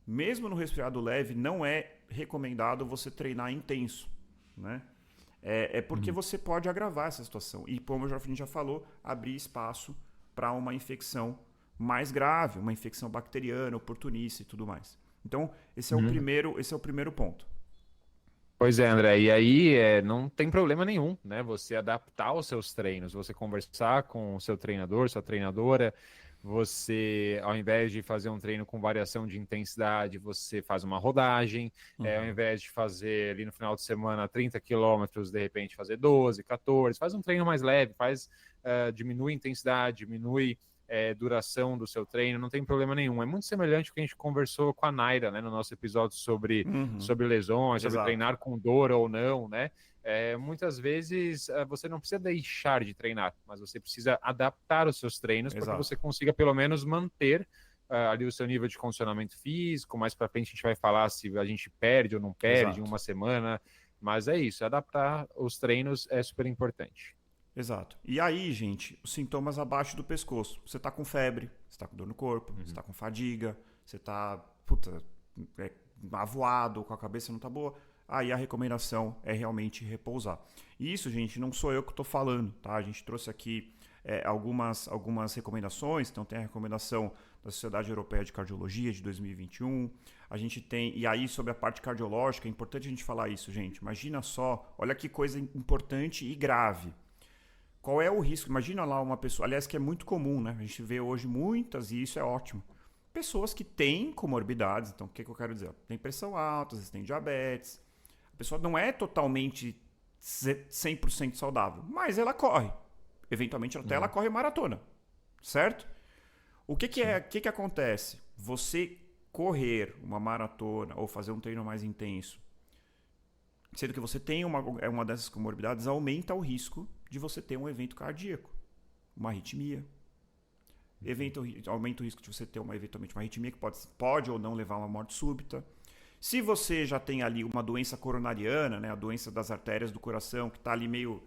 Mesmo no resfriado leve, não é recomendado você treinar intenso, né? É porque você pode agravar essa situação. E, como a gente já falou, abrir espaço para uma infecção mais grave, uma infecção bacteriana, oportunista e tudo mais. Então, esse é o primeiro ponto. Pois é, André, e aí não tem problema nenhum, né? Você adaptar os seus treinos, você conversar com o seu treinador, sua treinadora, você, ao invés de fazer um treino com variação de intensidade, você faz uma rodagem, ao invés de fazer ali no final de semana 30 quilômetros, de repente fazer 12, 14, faz um treino mais leve, diminui a intensidade, diminui duração do seu treino, não tem problema nenhum. É muito semelhante ao que a gente conversou com a Naira, né, no nosso episódio sobre lesões, sobre treinar com dor ou não, né? Muitas vezes você não precisa deixar de treinar, mas você precisa adaptar os seus treinos para que você consiga pelo menos manter ali o seu nível de condicionamento físico. Mais para frente a gente vai falar se a gente perde ou não perde em uma semana, mas é isso, adaptar os treinos é super importante. Exato. E aí, gente, os sintomas abaixo do pescoço. Você está com febre, você está com dor no corpo, você está com fadiga, você está avoado, com a cabeça não está boa. Aí a recomendação é realmente repousar. E isso, gente, não sou eu que estou falando, tá? A gente trouxe aqui algumas recomendações. Então tem a recomendação da Sociedade Europeia de Cardiologia de 2021. A gente tem, e aí sobre a parte cardiológica, é importante a gente falar isso, gente. Imagina só, olha que coisa importante e grave. Qual é o risco? Imagina lá uma pessoa, aliás, que é muito comum, né? A gente vê hoje muitas, e isso é ótimo. Pessoas que têm comorbidades, então o que eu quero dizer? Tem pressão alta, às vezes tem diabetes. A pessoa não é totalmente 100% saudável, mas ela corre. Eventualmente até ela corre maratona, certo? O que acontece? Você correr uma maratona ou fazer um treino mais intenso, sendo que você tem uma dessas comorbidades, aumenta o risco de você ter um evento cardíaco, uma arritmia. Aumenta o risco de você ter eventualmente uma arritmia que pode ou não levar a uma morte súbita. Se você já tem ali uma doença coronariana, né, a doença das artérias do coração, que está ali meio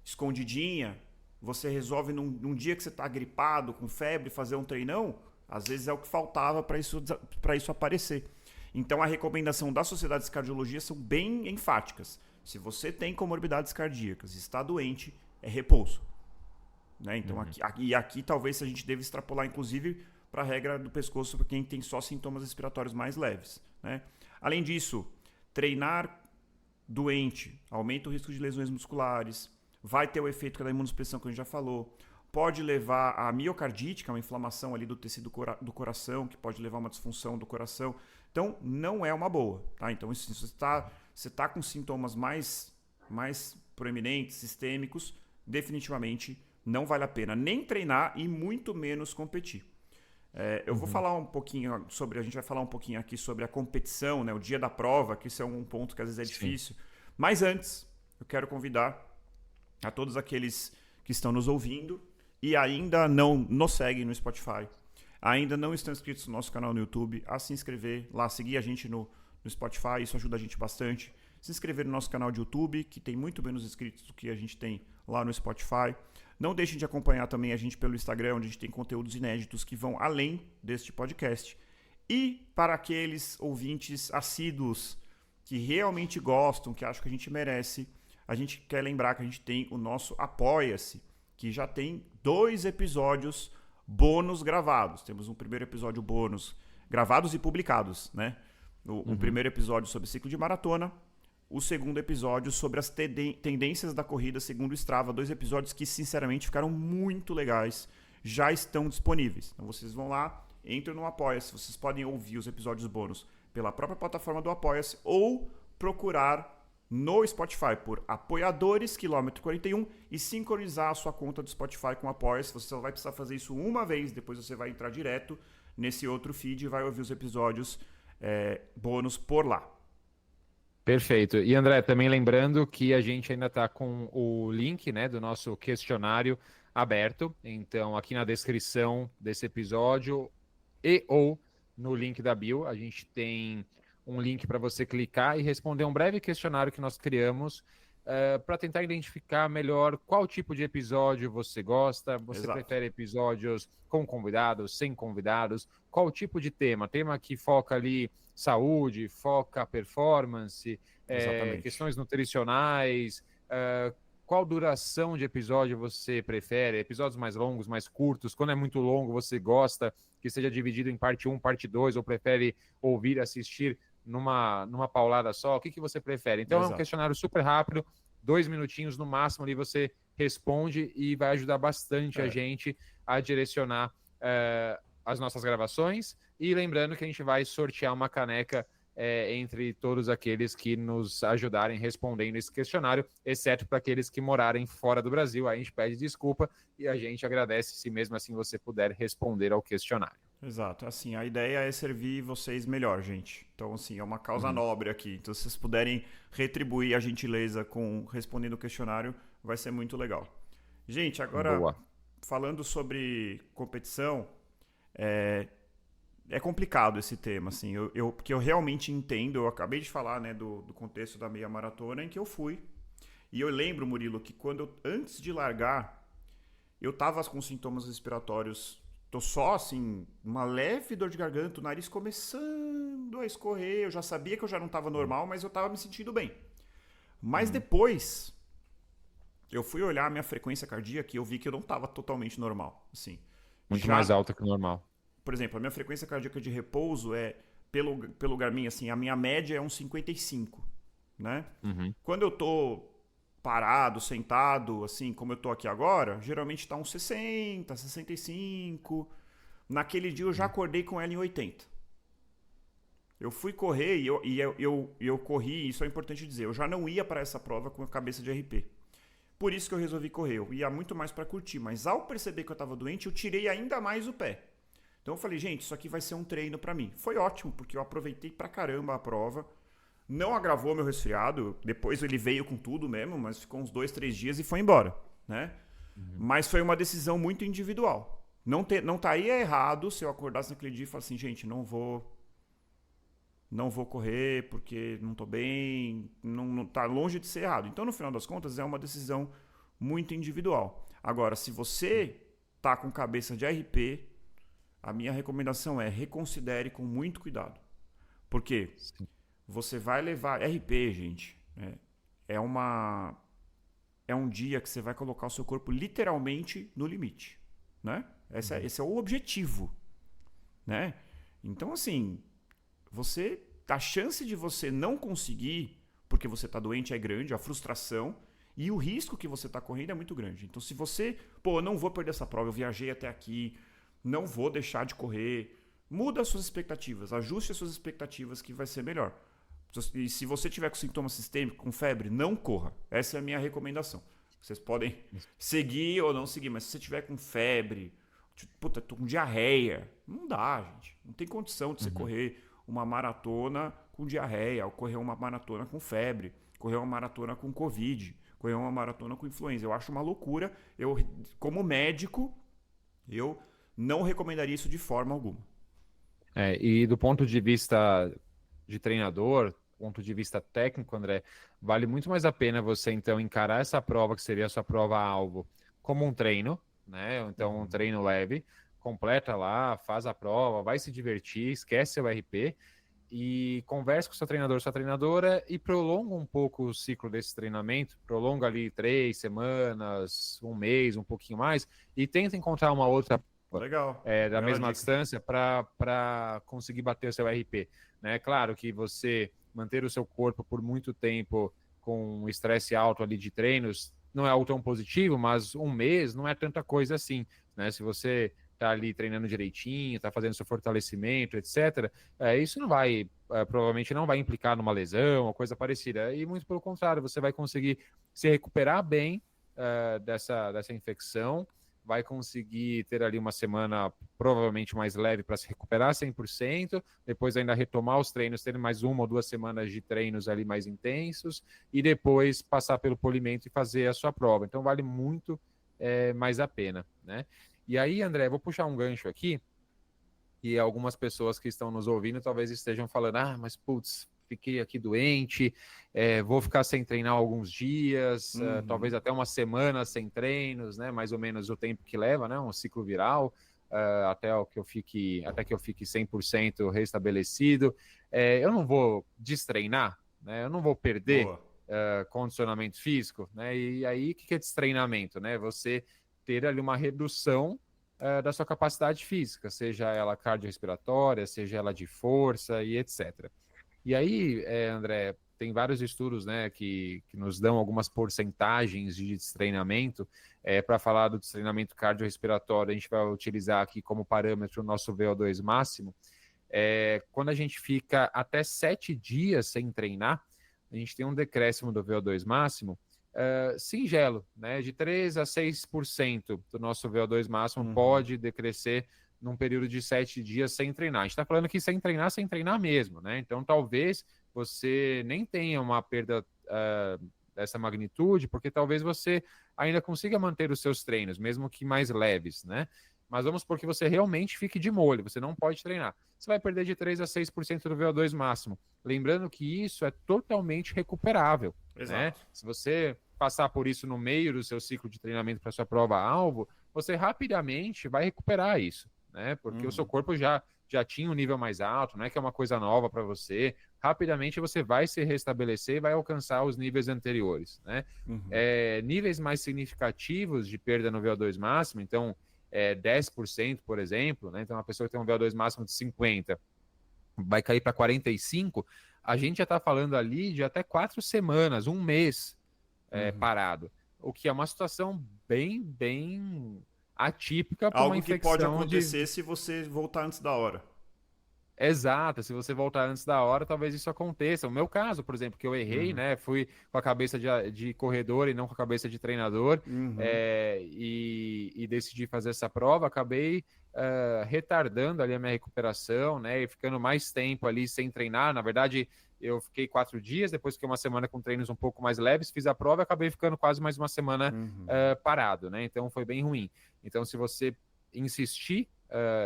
escondidinha, você resolve num dia que você está gripado, com febre, fazer um treinão, às vezes é o que faltava para isso aparecer. Então a recomendação das sociedades de cardiologia são bem enfáticas. Se você tem comorbidades cardíacas e está doente, é repouso. Né? Então aqui talvez a gente deva extrapolar inclusive para a regra do pescoço para quem tem só sintomas respiratórios mais leves. Né? Além disso, treinar doente aumenta o risco de lesões musculares, vai ter o efeito da imunossupressão que a gente já falou, pode levar a miocardite, que é uma inflamação ali do tecido do coração, que pode levar a uma disfunção do coração. Então, não é uma boa, tá? Então, se você está com sintomas mais proeminentes, sistêmicos, definitivamente não vale a pena nem treinar e muito menos competir. Eu vou falar um pouquinho a gente vai falar um pouquinho aqui sobre a competição, né, o dia da prova, que isso é um ponto que às vezes é difícil. Mas antes, eu quero convidar a todos aqueles que estão nos ouvindo e ainda não nos seguem no Spotify, ainda não estão inscritos no nosso canal no YouTube, a se inscrever lá, seguir a gente no Spotify, isso ajuda a gente bastante. Se inscrever no nosso canal de YouTube, que tem muito menos inscritos do que a gente tem lá no Spotify. Não deixem de acompanhar também a gente pelo Instagram, onde a gente tem conteúdos inéditos que vão além deste podcast. E para aqueles ouvintes assíduos que realmente gostam, que acham que a gente merece, a gente quer lembrar que a gente tem o nosso Apoia-se, que já tem 2 episódios bônus gravados. Temos um primeiro episódio bônus gravados e publicados, né? O primeiro episódio sobre ciclo de maratona, o segundo episódio sobre as tendências da corrida segundo o Strava, 2 episódios que sinceramente ficaram muito legais, já estão disponíveis. Então vocês vão lá, entram no Apoia-se, vocês podem ouvir os episódios bônus pela própria plataforma do Apoia-se ou procurar no Spotify por Apoiadores Quilômetro 41 e sincronizar a sua conta do Spotify com o Apoia-se. Você só vai precisar fazer isso uma vez, depois você vai entrar direto nesse outro feed e vai ouvir os episódios bônus por lá. Perfeito. E André, também lembrando que a gente ainda está com o link, né, do nosso questionário aberto. Então, aqui na descrição desse episódio ou no link da bio, a gente tem um link para você clicar e responder um breve questionário que nós criamos para tentar identificar melhor qual tipo de episódio você gosta. Você Exato. prefere episódios com convidados, sem convidados? Qual tipo de tema? Tema que foca ali saúde, foca performance, questões nutricionais, qual duração de episódio você prefere? Episódios mais longos, mais curtos? Quando é muito longo, você gosta que seja dividido em parte 1, parte 2, ou prefere ouvir, assistir numa paulada só? O que você prefere? Então, Exato. É um questionário super rápido, 2 minutinhos no máximo, ali você responde e vai ajudar bastante a gente a direcionar as nossas gravações. E lembrando que a gente vai sortear uma caneca entre todos aqueles que nos ajudarem respondendo esse questionário, exceto para aqueles que morarem fora do Brasil. Aí a gente pede desculpa e a gente agradece se mesmo assim você puder responder ao questionário. Exato. Assim, a ideia é servir vocês melhor, gente. Então, assim, é uma causa nobre aqui. Então, se vocês puderem retribuir a gentileza respondendo o questionário, vai ser muito legal. Gente, agora, falando sobre competição, é complicado esse tema, assim, porque eu realmente entendo, eu acabei de falar, né, do contexto da meia maratona em que eu fui, e eu lembro, Murilo, que antes de largar, eu tava com sintomas respiratórios, tô só, assim, uma leve dor de garganta, o nariz começando a escorrer, eu já sabia que eu já não tava normal, mas eu tava me sentindo bem. Mas depois, eu fui olhar a minha frequência cardíaca e eu vi que eu não tava totalmente normal, assim. Muito mais alta que o normal. Por exemplo, a minha frequência cardíaca de repouso pelo Garmin, assim, a minha média é uns 55, né? Quando eu tô parado, sentado, assim, como eu tô aqui agora, geralmente tá uns 60, 65. Naquele dia eu já acordei com ela em 80. Eu fui correr e eu corri, isso é importante dizer, eu já não ia para essa prova com a cabeça de RP. Por isso que eu resolvi correr, eu ia muito mais para curtir, mas ao perceber que eu tava doente, eu tirei ainda mais o pé. Então eu falei, gente, isso aqui vai ser um treino pra mim. Foi ótimo, porque eu aproveitei pra caramba a prova. Não agravou meu resfriado. Depois ele veio com tudo mesmo, mas ficou uns 2, 3 dias e foi embora, né? Mas foi uma decisão muito individual. Não estaria errado se eu acordasse naquele dia e falasse assim, gente, não vou correr porque não tô bem. Não tá longe de ser errado. Então, no final das contas, é uma decisão muito individual. Agora, se você tá com cabeça de RP, a minha recomendação é reconsidere com muito cuidado. Porque você vai levar... RP, gente, é um dia que você vai colocar o seu corpo literalmente no limite, né? Esse é o objetivo, né? Então, assim, você a chance de você não conseguir, porque você está doente, é grande, a frustração e o risco que você está correndo é muito grande. Então, se você, eu não vou perder essa prova, eu viajei até aqui, não vou deixar de correr, muda as suas expectativas, ajuste as suas expectativas que vai ser melhor. E se você tiver com sintoma sistêmico, com febre, não corra. Essa é a minha recomendação. Vocês podem seguir ou não seguir, mas se você tiver com febre, puta, tô com diarreia, não dá, gente. Não tem condição de você correr uma maratona com diarreia, ou correr uma maratona com febre, correr uma maratona com Covid, correr uma maratona com influenza. Eu acho uma loucura. Eu, como médico, eu não recomendaria isso de forma alguma. E do ponto de vista de treinador, ponto de vista técnico, André, vale muito mais a pena você então encarar essa prova, que seria a sua prova-alvo, como um treino, né? Então um treino leve, completa lá, faz a prova, vai se divertir, esquece seu RP e converse com o seu treinador, sua treinadora e prolonga um pouco o ciclo desse treinamento, prolonga ali 3 semanas, um mês, um pouquinho mais e tenta encontrar uma outra Legal. da mesma distância para conseguir bater o seu RP. Né? Claro que você manter o seu corpo por muito tempo com um estresse alto ali de treinos não é algo tão positivo, mas um mês não é tanta coisa assim. Né? Se você está ali treinando direitinho, está fazendo seu fortalecimento, etc., isso não vai, provavelmente não vai implicar numa lesão ou coisa parecida. E muito pelo contrário, você vai conseguir se recuperar bem dessa infecção, vai conseguir ter ali uma semana provavelmente mais leve para se recuperar 100%, depois ainda retomar os treinos, ter mais 1 ou 2 semanas de treinos ali mais intensos, e depois passar pelo polimento e fazer a sua prova. Então vale muito mais a pena, né? E aí, André, vou puxar um gancho aqui, e algumas pessoas que estão nos ouvindo talvez estejam falando, mas putz, fiquei aqui doente, vou ficar sem treinar alguns dias, talvez até uma semana sem treinos, né? Mais ou menos o tempo que leva, né? Um ciclo viral, até que eu fique 100% restabelecido. Eu não vou destreinar, né? Eu não vou perder condicionamento físico, né? E aí, o que é destreinamento, né? Você ter ali uma redução da sua capacidade física, seja ela cardiorrespiratória, seja ela de força e etc. E aí, André, tem vários estudos, né, que nos dão algumas porcentagens de destreinamento. Para falar do destreinamento cardiorrespiratório, a gente vai utilizar aqui como parâmetro o nosso VO2 máximo. Quando a gente fica até 7 dias sem treinar, a gente tem um decréscimo do VO2 máximo singelo, né, de 3 a 6% do nosso VO2 máximo pode decrescer num período de 7 dias sem treinar. A gente está falando que sem treinar mesmo, né? Então, talvez você nem tenha uma perda dessa magnitude, porque talvez você ainda consiga manter os seus treinos, mesmo que mais leves, né? Mas vamos supor que você realmente fique de molho, você não pode treinar. Você vai perder de 3 a 6% do VO2 máximo. Lembrando que isso é totalmente recuperável. Né? Se você passar por isso no meio do seu ciclo de treinamento para sua prova-alvo, você rapidamente vai recuperar isso. Né? Porque o seu corpo já tinha um nível mais alto, não é que é uma coisa nova para você. Rapidamente você vai se restabelecer e vai alcançar os níveis anteriores. Né? Níveis mais significativos de perda no VO2 máximo, então 10%, por exemplo, né? Então uma pessoa que tem um VO2 máximo de 50 vai cair para 45, a gente já está falando ali de até 4 semanas, um mês parado, o que é uma situação bem, bem atípica para uma infecção. Algo que pode acontecer se você voltar antes da hora. Exato, se você voltar antes da hora, talvez isso aconteça. O meu caso, por exemplo, que eu errei, né? Fui com a cabeça de corredor e não com a cabeça de treinador, e decidi fazer essa prova, acabei retardando ali a minha recuperação, né? E ficando mais tempo ali sem treinar. Na verdade, eu fiquei 4 dias, depois fiquei uma semana com treinos um pouco mais leves, fiz a prova e acabei ficando quase mais uma semana parado, né? Então foi bem ruim. Então, se você insistir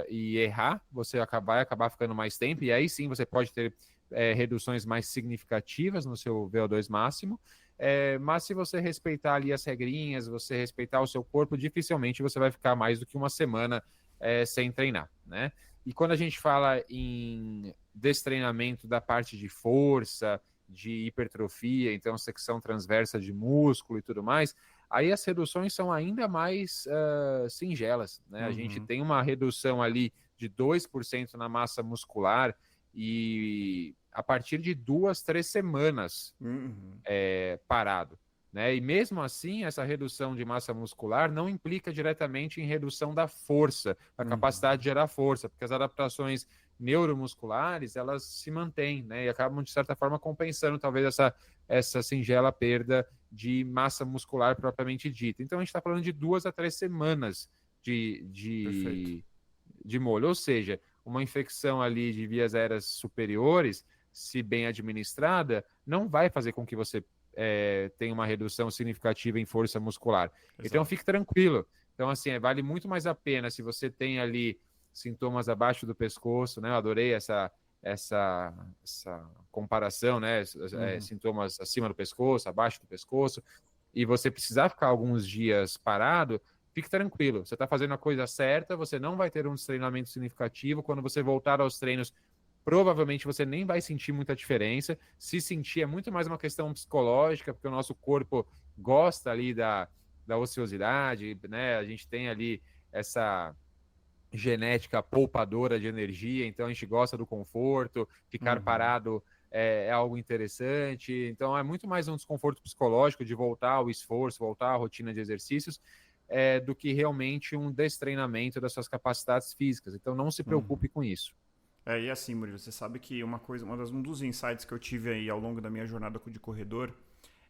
e errar, você vai acabar ficando mais tempo, e aí sim você pode ter reduções mais significativas no seu VO2 máximo, mas se você respeitar ali as regrinhas, você respeitar o seu corpo, dificilmente você vai ficar mais do que uma semana sem treinar, né? E quando a gente fala em destreinamento da parte de força, de hipertrofia, então secção transversa de músculo e tudo mais, aí as reduções são ainda mais singelas, né? A gente tem uma redução ali de 2% na massa muscular e a partir de 2, 3 semanas parado. Né? E mesmo assim, essa redução de massa muscular não implica diretamente em redução da força, da capacidade de gerar força, porque as adaptações neuromusculares, elas se mantêm, né? E acabam, de certa forma, compensando talvez essa singela perda de massa muscular propriamente dita. Então, a gente está falando de 2 a 3 semanas de molho, ou seja, uma infecção ali de vias aéreas superiores, se bem administrada, não vai fazer com que você tenha uma redução significativa em força muscular. Exato. Então, fique tranquilo. Então, assim, vale muito mais a pena se você tem ali sintomas abaixo do pescoço, né? Eu adorei essa comparação, né? Sintomas acima do pescoço, abaixo do pescoço, e você precisar ficar alguns dias parado, fique tranquilo. Você está fazendo a coisa certa, você não vai ter um destreinamento significativo. Quando você voltar aos treinos, provavelmente você nem vai sentir muita diferença. Se sentir, é muito mais uma questão psicológica, porque o nosso corpo gosta ali da ociosidade, né? A gente tem ali essa genética poupadora de energia, então a gente gosta do conforto, ficar parado é algo interessante. Então é muito mais um desconforto psicológico de voltar ao esforço, voltar à rotina de exercícios, do que realmente um destreinamento das suas capacidades físicas. Então não se preocupe com isso. E assim, Murilo, você sabe que um dos insights que eu tive aí ao longo da minha jornada de corredor,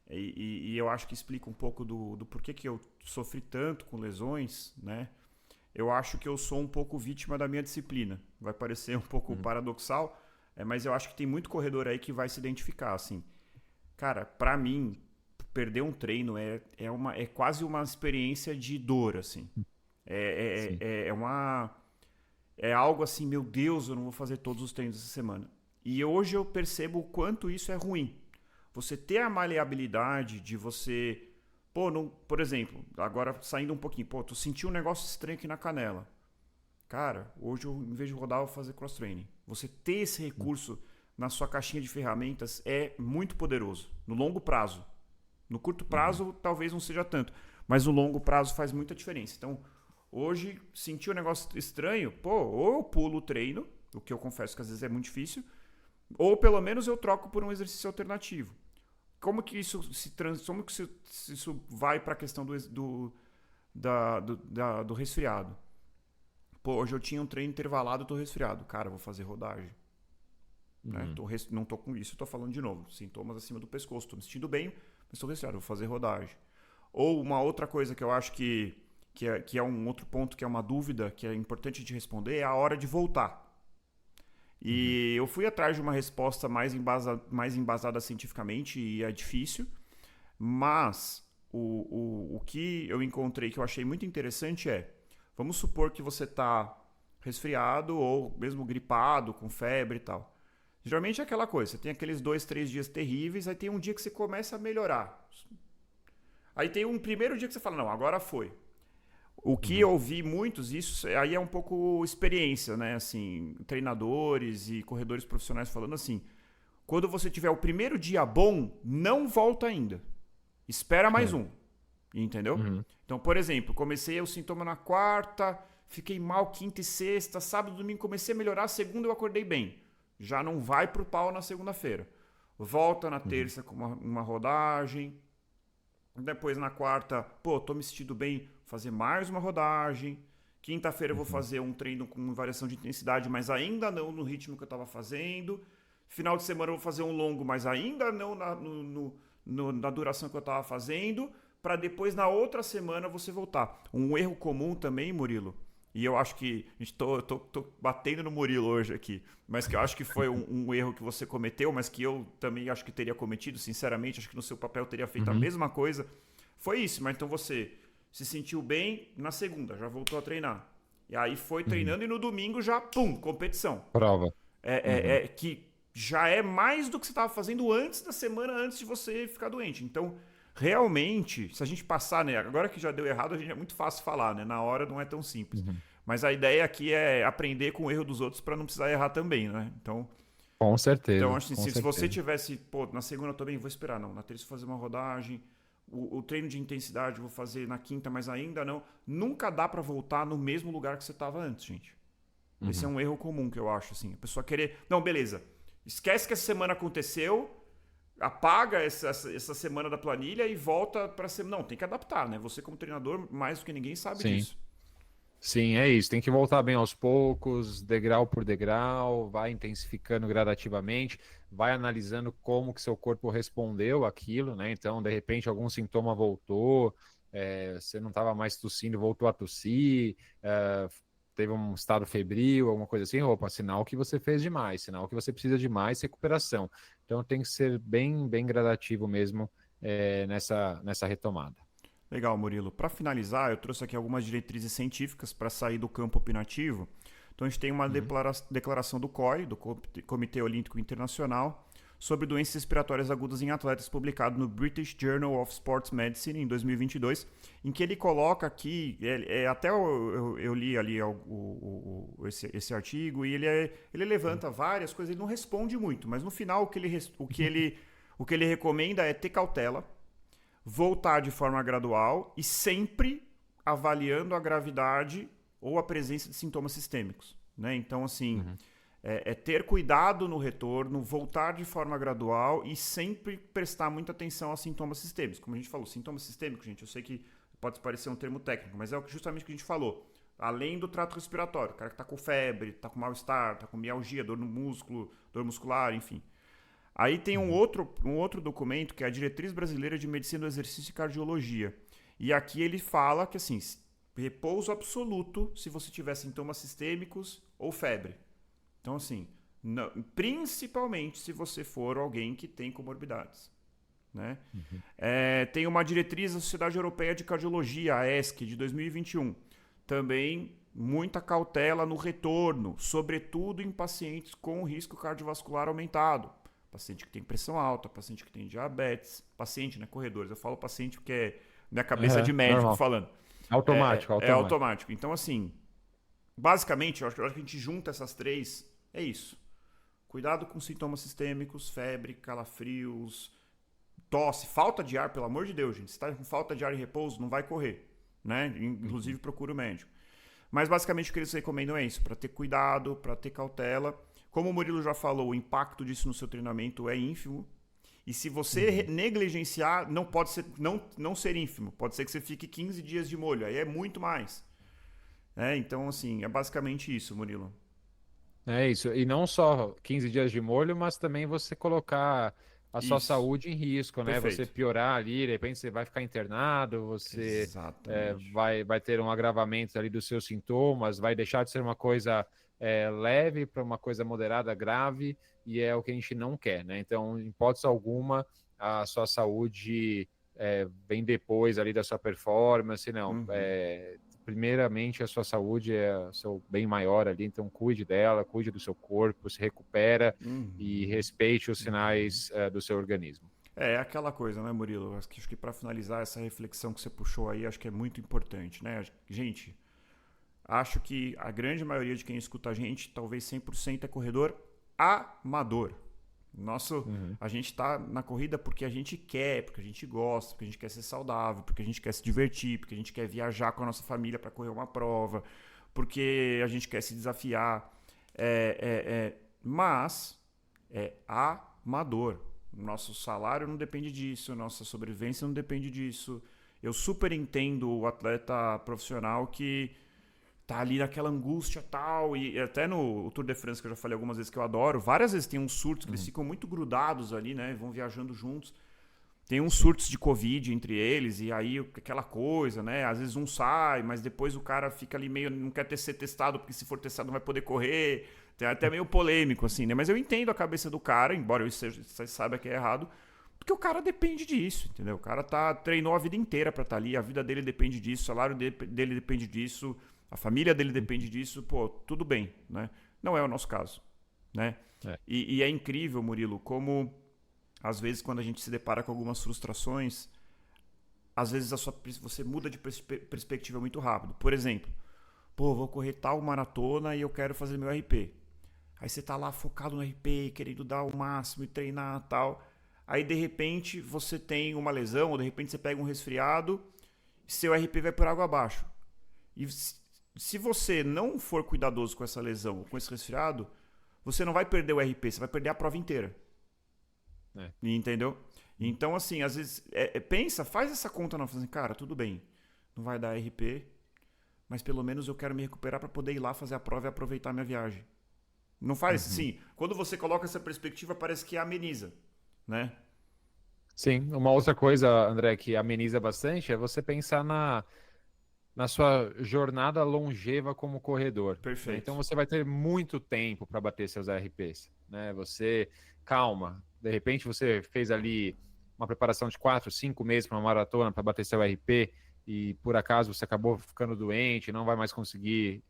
e eu acho que explica um pouco do porquê que eu sofri tanto com lesões, né? Eu acho que eu sou um pouco vítima da minha disciplina. Vai parecer um pouco paradoxal, mas eu acho que tem muito corredor aí que vai se identificar, assim. Cara, pra mim, perder um treino é quase uma experiência de dor, assim. É algo assim, meu Deus, eu não vou fazer todos os treinos essa semana. E hoje eu percebo o quanto isso é ruim. Você ter a maleabilidade de você... por exemplo, agora saindo um pouquinho, tu sentiu um negócio estranho aqui na canela. Cara, hoje eu, em vez de rodar, eu vou fazer cross-training. Você ter esse recurso na sua caixinha de ferramentas é muito poderoso, no longo prazo. No curto prazo, talvez não seja tanto, mas no longo prazo faz muita diferença. Então, hoje, sentir um negócio estranho, ou eu pulo o treino, o que eu confesso que às vezes é muito difícil, ou pelo menos eu troco por um exercício alternativo. Como que isso isso vai para a questão do resfriado? Hoje eu tinha um treino intervalado, eu tô resfriado. Cara, eu vou fazer rodagem. Né? Não tô com isso, tô falando de novo. Sintomas acima do pescoço. Tô me sentindo bem, mas tô resfriado, vou fazer rodagem. Ou uma outra coisa que eu acho que é um outro ponto, que é uma dúvida, que é importante de responder, é a hora de voltar. E eu fui atrás de uma resposta mais embasada cientificamente, e é difícil, mas o que eu encontrei que eu achei muito interessante vamos supor que você está resfriado ou mesmo gripado, com febre e tal. Geralmente é aquela coisa, você tem aqueles 2, 3 dias terríveis, aí tem um dia que você começa a melhorar. Aí tem um primeiro dia que você fala, não, agora foi. O que eu vi muitos, isso aí é um pouco experiência, né? Assim, treinadores e corredores profissionais falando assim, quando você tiver o primeiro dia bom, não volta ainda. Espera mais um. Entendeu? Então, por exemplo, comecei o sintoma na quarta, fiquei mal quinta e sexta, sábado e domingo comecei a melhorar, segunda eu acordei bem. Já não vai pro pau na segunda-feira. Volta na terça com uma rodagem. Depois na quarta, tô me sentindo bem, fazer mais uma rodagem. Quinta-feira eu vou fazer um treino com variação de intensidade, mas ainda não no ritmo que eu estava fazendo. Final de semana eu vou fazer um longo, mas ainda não na duração que eu estava fazendo, para depois na outra semana você voltar. Um erro comum também, Murilo, e eu acho que tô batendo no Murilo hoje aqui, mas que eu acho que foi um erro que você cometeu, mas que eu também acho que teria cometido, sinceramente, acho que no seu papel eu teria feito a mesma coisa. Foi isso, mas então você se sentiu bem na segunda, já voltou a treinar. E aí foi treinando e no domingo já, competição. Prova. Que já é mais do que você estava fazendo antes da semana, antes de você ficar doente. Então, realmente, se a gente passar, né? Agora que já deu errado, a gente é muito fácil falar, né? Na hora não é tão simples. Mas a ideia aqui é aprender com o erro dos outros para não precisar errar também, né? Então, com certeza. Então, acho assim, se você tivesse, na segunda eu tô bem, vou esperar, não. Na terça eu vou fazer uma rodagem. O treino de intensidade eu vou fazer na quinta, mas ainda não. Nunca dá para voltar no mesmo lugar que você estava antes, gente. Esse é um erro comum que eu acho, assim. A pessoa querer... Não, beleza. Esquece que essa semana aconteceu, apaga essa semana da planilha e volta para semana. Não, tem que adaptar, né? Você como treinador, mais do que ninguém sabe Sim. disso. Sim, é isso. Tem que voltar bem aos poucos, degrau por degrau, vai intensificando gradativamente, vai analisando como que seu corpo respondeu àquilo, né? Então, de repente, algum sintoma voltou, você não estava mais tossindo, voltou a tossir, teve um estado febril, alguma coisa assim, opa, sinal que você fez demais, sinal que você precisa de mais recuperação. Então, tem que ser bem, bem gradativo mesmo, nessa retomada. Legal, Murilo. Para finalizar, eu trouxe aqui algumas diretrizes científicas para sair do campo opinativo. Então, a gente tem uma Uhum. declaração do COI, do Comitê Olímpico Internacional, sobre doenças respiratórias agudas em atletas, publicado no British Journal of Sports Medicine em 2022, em que ele coloca aqui, até eu li ali esse artigo, e ele levanta várias coisas, ele não responde muito, mas no final o que ele recomenda é ter cautela, voltar de forma gradual e sempre avaliando a gravidade ou a presença de sintomas sistêmicos. Né? Então, assim, Uhum. ter cuidado no retorno, voltar de forma gradual e sempre prestar muita atenção aos sintomas sistêmicos. Como a gente falou, sintomas sistêmicos, gente, eu sei que pode parecer um termo técnico, mas é justamente o que a gente falou. Além do trato respiratório, o cara que está com febre, está com mal-estar, está com mialgia, dor no músculo, dor muscular, enfim. Aí tem um Uhum. outro documento que é a Diretriz Brasileira de Medicina do Exercício e Cardiologia. E aqui ele fala que, assim, repouso absoluto se você tiver sintomas sistêmicos ou febre. Então, assim, principalmente se você for alguém que tem comorbidades. Né? Uhum. Tem uma diretriz da Sociedade Europeia de Cardiologia, a ESC, de 2021. Também muita cautela no retorno, sobretudo em pacientes com risco cardiovascular aumentado. Paciente que tem pressão alta, paciente que tem diabetes, paciente, né, corredores. Eu falo paciente porque é minha cabeça de médico Normal. falando. Automático, É automático. automático. Então, assim, basicamente, eu acho que a gente junta essas três, é isso. Cuidado com sintomas sistêmicos, febre, calafrios, tosse, falta de ar, pelo amor de Deus, gente. Se está com falta de ar e repouso, não vai correr. Né? Inclusive, procura o médico. Mas basicamente o que eles recomendam é isso, para ter cuidado, para ter cautela. Como o Murilo já falou, o impacto disso no seu treinamento é ínfimo. E se você negligenciar, não pode ser, não ser ínfimo. Pode ser que você fique 15 dias de molho, aí é muito mais. Então, assim, é basicamente isso, Murilo. É isso. E não só 15 dias de molho, mas também você colocar a sua Isso, saúde em risco, né? Você perfeito. piorar ali, de repente você vai ficar internado, você Exatamente. vai ter um agravamento ali dos seus sintomas, vai deixar de ser uma coisa leve para uma coisa moderada, grave, e é o que a gente não quer, né? Então, em hipótese alguma, a sua saúde vem depois ali da sua performance, não. Uhum, Primeiramente a sua saúde é o seu bem maior ali, então cuide dela, cuide do seu corpo, se recupera e uhum. respeite os sinais do seu organismo. É aquela coisa, né, Murilo? Acho que para finalizar essa reflexão que você puxou aí, acho que é muito importante, né? Gente, acho que a grande maioria de quem escuta a gente, talvez 100% é corredor amador. Uhum. A gente está na corrida porque a gente quer, porque a gente gosta, porque a gente quer ser saudável, porque a gente quer se divertir, porque a gente quer viajar com a nossa família para correr uma prova, porque a gente quer se desafiar. Mas é amador. Nosso salário não depende disso, nossa sobrevivência não depende disso. Eu super entendo o atleta profissional que tá ali naquela angústia tal, e até no Tour de France, que eu já falei algumas vezes que eu adoro, várias vezes tem uns surtos que eles Uhum. ficam muito grudados ali, né, vão viajando juntos. Tem uns Sim. surtos de Covid entre eles, e aí aquela coisa, né, às vezes um sai, mas depois o cara fica ali meio, não quer ser testado, porque se for testado não vai poder correr, tem até meio polêmico, assim, né, mas eu entendo a cabeça do cara, embora você saiba que é errado, porque o cara depende disso, entendeu? O cara treinou a vida inteira pra estar ali, a vida dele depende disso, o salário dele depende disso, a família dele depende disso, pô, tudo bem, né? Não é o nosso caso, né? É. E é incrível, Murilo, como às vezes quando a gente se depara com algumas frustrações, às vezes você muda de perspectiva muito rápido. Por exemplo, pô, vou correr tal maratona e eu quero fazer meu RP. Aí você tá lá focado no RP, querendo dar o máximo e treinar tal. Aí de repente você tem uma lesão, ou de repente você pega um resfriado, e seu RP vai por água abaixo. E se você não for cuidadoso com essa lesão, com esse resfriado, você não vai perder o RP, você vai perder a prova inteira. É. Entendeu? Então, assim, às vezes, pensa, faz essa conta não, assim, cara, tudo bem, não vai dar RP, mas pelo menos eu quero me recuperar para poder ir lá fazer a prova e aproveitar minha viagem. Não faz assim. Quando você coloca essa perspectiva, parece que ameniza, né? Sim, uma outra coisa, André, que ameniza bastante é você pensar na sua jornada longeva como corredor. Perfeito. Né? Então você vai ter muito tempo para bater seus RPs. Né? Você, calma, de repente você fez ali uma preparação de 4, 5 meses para uma maratona para bater seu RP e por acaso você acabou ficando doente, não vai mais conseguir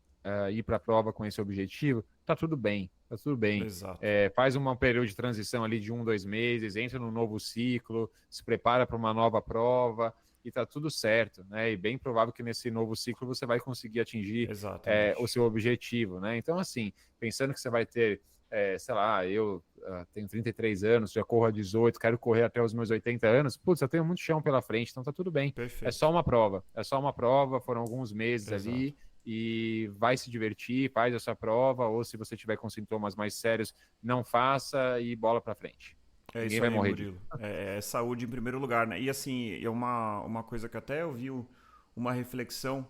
ir para a prova com esse objetivo, tá tudo bem, tá tudo bem. Exato. Faz um período de transição ali de 1, 2 meses, entra num novo ciclo, se prepara para uma nova prova e tá tudo certo, né? E bem provável que nesse novo ciclo você vai conseguir atingir o seu objetivo, né? Então, assim, pensando que você vai ter, sei lá, eu tenho 33 anos, já corro a 18, quero correr até os meus 80 anos, putz, eu tenho muito chão pela frente, então tá tudo bem. Perfeito. É só uma prova, foram alguns meses ali, e vai se divertir, faz essa prova, ou se você tiver com sintomas mais sérios, não faça e bola pra frente. Ninguém vai morrer. Murilo. É saúde em primeiro lugar, né? E assim, é uma coisa que até eu vi uma reflexão,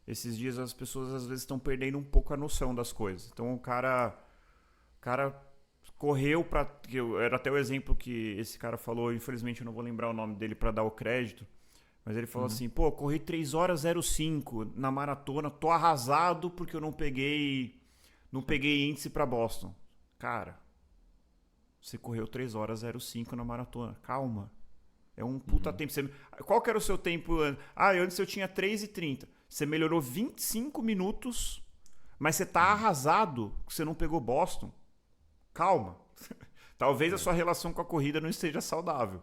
esses dias as pessoas às vezes estão perdendo um pouco a noção das coisas. Então o cara correu pra... Era até o exemplo que esse cara falou, infelizmente eu não vou lembrar o nome dele para dar o crédito, mas ele falou assim, pô, corri 3 horas 05 na maratona, tô arrasado porque eu não peguei índice para Boston. Cara, você correu 3 horas 05 na maratona, calma. É um puta tempo. Qual que era o seu tempo? Antes eu tinha 3:30. Você melhorou 25 minutos, mas você tá arrasado que você não pegou Boston. Calma. Talvez a sua relação com a corrida não esteja saudável.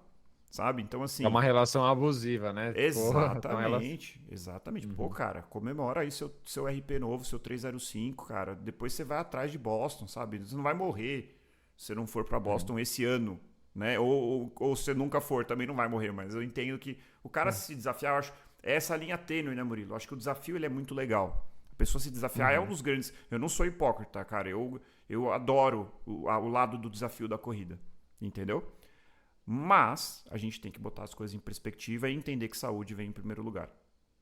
Sabe? Então, assim... É uma relação abusiva, né? Exatamente. Exatamente. Pô, cara, comemora aí seu RP novo, seu 3:05, cara. Depois você vai atrás de Boston, sabe? Você não vai morrer se não for pra Boston esse ano, né? Ou se nunca for, também não vai morrer. Mas eu entendo que o cara se desafiar, eu acho... É essa linha tênue, né, Murilo? Eu acho que o desafio ele é muito legal. A pessoa se desafiar é um dos grandes... Eu não sou hipócrita, cara. Eu adoro o lado do desafio da corrida. Entendeu? Mas a gente tem que botar as coisas em perspectiva e entender que saúde vem em primeiro lugar.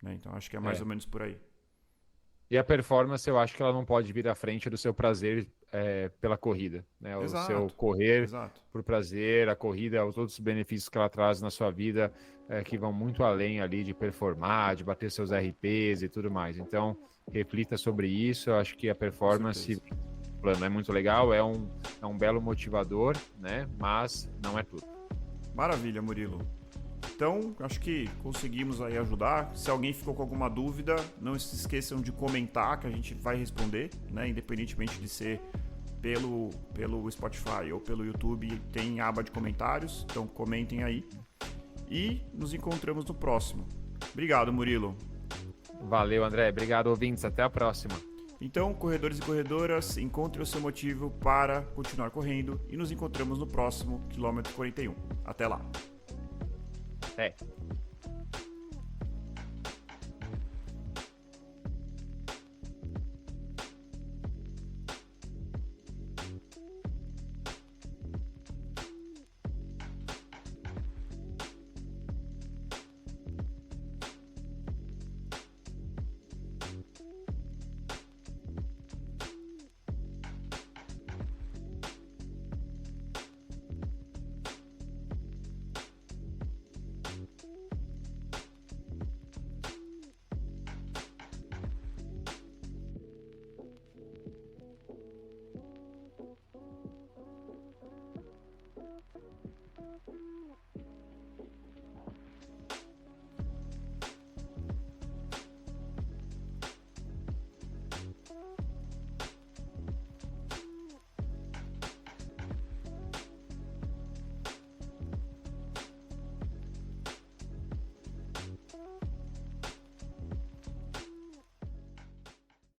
Né? Então acho que é mais ou menos por aí. E a performance, eu acho que ela não pode vir à frente do seu prazer pela corrida. Né? O seu correr por prazer, a corrida, os outros benefícios que ela traz na sua vida, que vão muito além ali de performar, de bater seus RPs e tudo mais. Então, reflita sobre isso. Eu acho que a performance plano é muito legal, é um belo motivador, né? Mas não é tudo. Maravilha, Murilo. Então, acho que conseguimos aí ajudar. Se alguém ficou com alguma dúvida, não se esqueçam de comentar que a gente vai responder, né? Independentemente de ser pelo Spotify ou pelo YouTube, tem aba de comentários, então comentem aí. E nos encontramos no próximo. Obrigado, Murilo. Valeu, André. Obrigado, ouvintes. Até a próxima. Então, corredores e corredoras, encontre o seu motivo para continuar correndo e nos encontramos no próximo quilômetro 41. Até lá. Até.